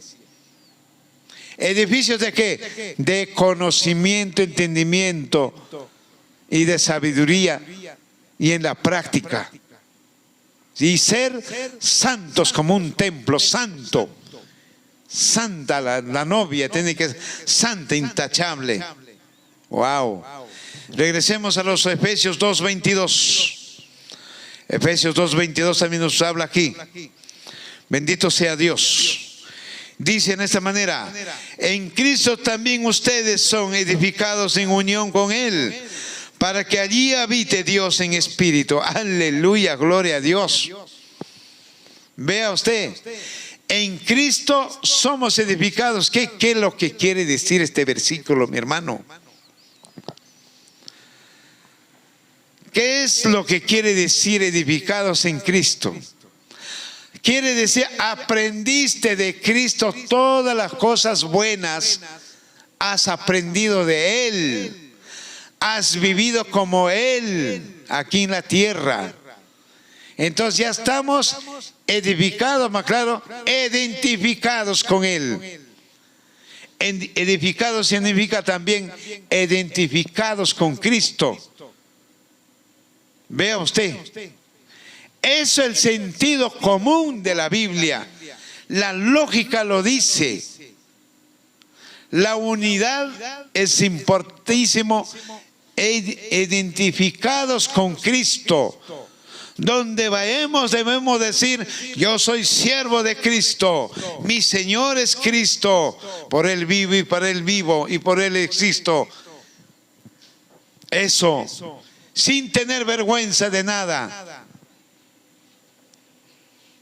¿Edificios de qué? De conocimiento, entendimiento y de sabiduría y en la práctica. Y ser santos como un templo santo. Santa la novia, tiene que ser santa, intachable. Wow. Regresemos a los Efesios 2:22. Efesios 2:22 también nos habla aquí. Bendito sea Dios. Dice en esta manera, en Cristo también ustedes son edificados en unión con Él, para que allí habite Dios en espíritu. Aleluya, gloria a Dios. Vea usted, en Cristo somos edificados. ¿Qué es lo que quiere decir este versículo, mi hermano? ¿Qué es lo que quiere decir edificados en Cristo? Quiere decir, aprendiste de Cristo todas las cosas buenas, has aprendido de Él. Has vivido como Él aquí en la tierra. Entonces ya estamos edificados, más claro, identificados con Él. Edificados significa también identificados con Cristo. Vea usted. Eso es el sentido común de la Biblia. La lógica lo dice. La unidad es importantísimo. Identificados con Cristo. Donde vayamos debemos decir, yo soy siervo de Cristo, mi Señor es Cristo, por Él vivo y para Él vivo y por Él existo. Eso, sin tener vergüenza de nada.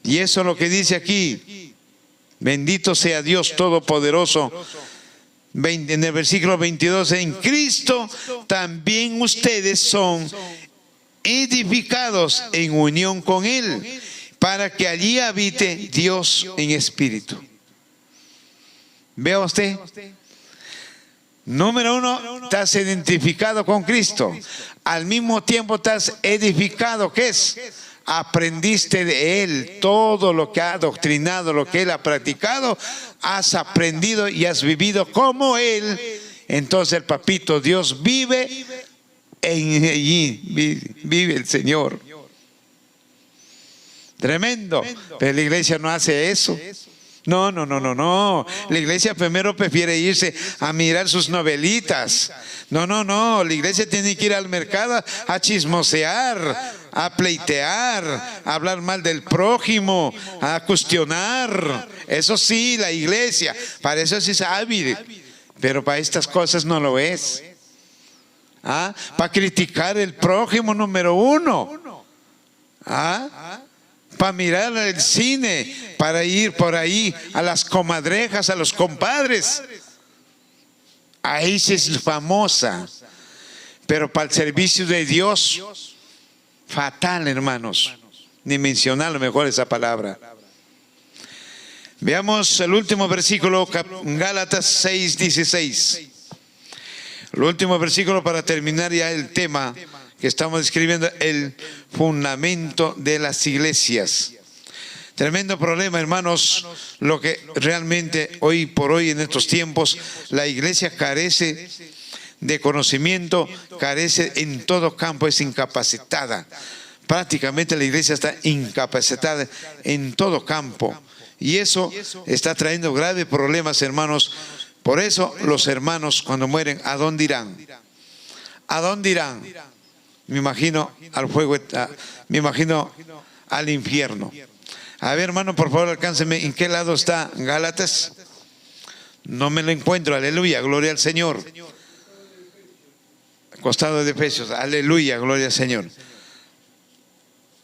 Y eso es lo que dice aquí. Bendito sea Dios Todopoderoso. En el versículo 22, en Cristo también ustedes son edificados en unión con Él, para que allí habite Dios en espíritu. Vea usted, número 1, estás identificado con Cristo. Al mismo tiempo estás edificado. ¿Qué es? Aprendiste de Él todo lo que ha doctrinado, lo que Él ha practicado, has aprendido y has vivido como Él. Entonces el papito Dios vive en allí, vive el Señor. Tremendo. Pero la iglesia no hace eso. No. La iglesia primero prefiere irse a mirar sus novelitas. No. La iglesia tiene que ir al mercado a chismosear, a pleitear, a hablar mal del prójimo, a cuestionar. Eso sí, la iglesia, para eso sí es hábil. Pero para estas cosas no lo es. Para criticar el prójimo número 1. para mirar el cine, para ir por ahí a las comadrejas, a los compadres. Ahí sí es famosa. Pero para el servicio de Dios, fatal, hermanos. Ni mencionar lo mejor esa palabra. Veamos el último versículo, Gálatas 6:16. El último versículo para terminar ya el tema que estamos describiendo, el fundamento de las iglesias. Tremendo problema, hermanos, lo que realmente hoy por hoy en estos tiempos la iglesia carece de conocimiento, carece en todo campo, es incapacitada. Prácticamente la iglesia está incapacitada en todo campo. Y eso está trayendo graves problemas, hermanos. Por eso los hermanos cuando mueren, ¿a dónde irán? ¿A dónde irán? Me imagino al fuego, me imagino al infierno. A ver, hermano, por favor, alcánceme. ¿En qué lado está Gálatas? No me lo encuentro. Aleluya, gloria al Señor. Al costado de Efesios. Aleluya, gloria al Señor.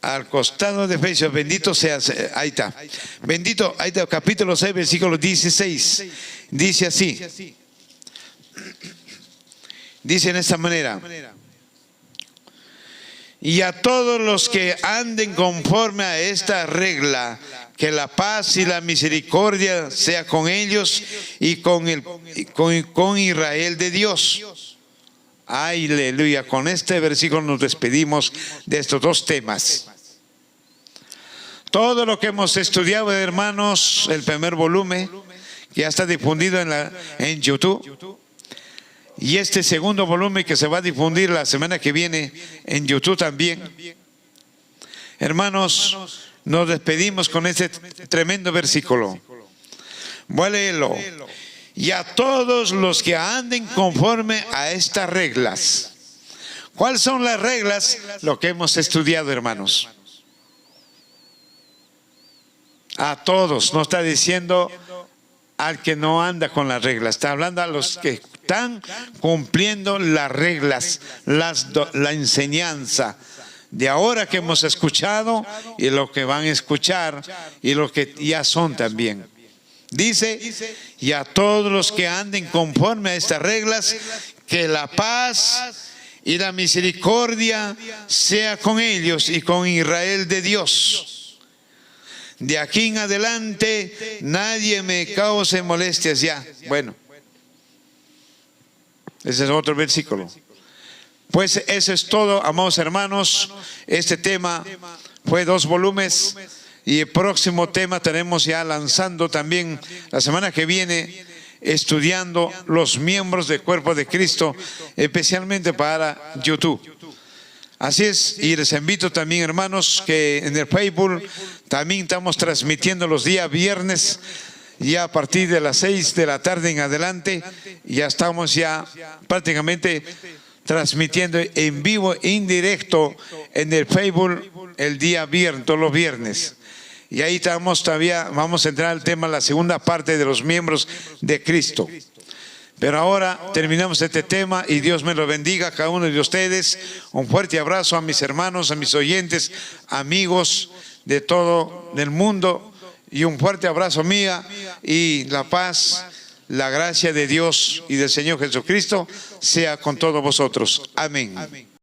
Al costado de Efesios, bendito seas. Ahí está. Bendito, ahí está, capítulo 6, versículo 16. Dice así. Dice en esta manera: y a todos los que anden conforme a esta regla, que la paz y la misericordia sea con ellos y con Israel de Dios. Aleluya. Con este versículo nos despedimos de estos dos temas. Todo lo que hemos estudiado, hermanos, el primer volumen, que ya está difundido en YouTube. Y este segundo volumen que se va a difundir la semana que viene en YouTube también. Hermanos, nos despedimos con este tremendo versículo. Voy a leerlo. Y a todos los que anden conforme a estas reglas. ¿Cuáles son las reglas? Lo que hemos estudiado, hermanos. A todos, no está diciendo al que no anda con las reglas, está hablando a los que están cumpliendo las reglas, la enseñanza de ahora que hemos escuchado y lo que van a escuchar y lo que ya son también. Dice, y a todos los que anden conforme a estas reglas, que la paz y la misericordia sea con ellos y con Israel de Dios. De aquí en adelante nadie me cause molestias ya. Bueno, ese es otro versículo. Pues eso es todo, amados hermanos. Este tema fue 2 volúmenes y el próximo tema tenemos ya lanzando también la semana que viene, estudiando los miembros del cuerpo de Cristo, especialmente para YouTube. Así es, y les invito también, hermanos, que en el Facebook también estamos transmitiendo los días viernes, ya a partir de las 6 de la tarde en adelante, ya estamos ya prácticamente transmitiendo en vivo e indirecto en el Facebook el día viernes, todos los viernes. Y ahí estamos todavía, vamos a entrar al tema, la segunda parte de los miembros de Cristo. Pero ahora terminamos este tema y Dios me lo bendiga a cada uno de ustedes. Un fuerte abrazo a mis hermanos, a mis oyentes, amigos de todo el mundo. Y un fuerte abrazo mía y la paz, la gracia de Dios y del Señor Jesucristo sea con todos vosotros. Amén.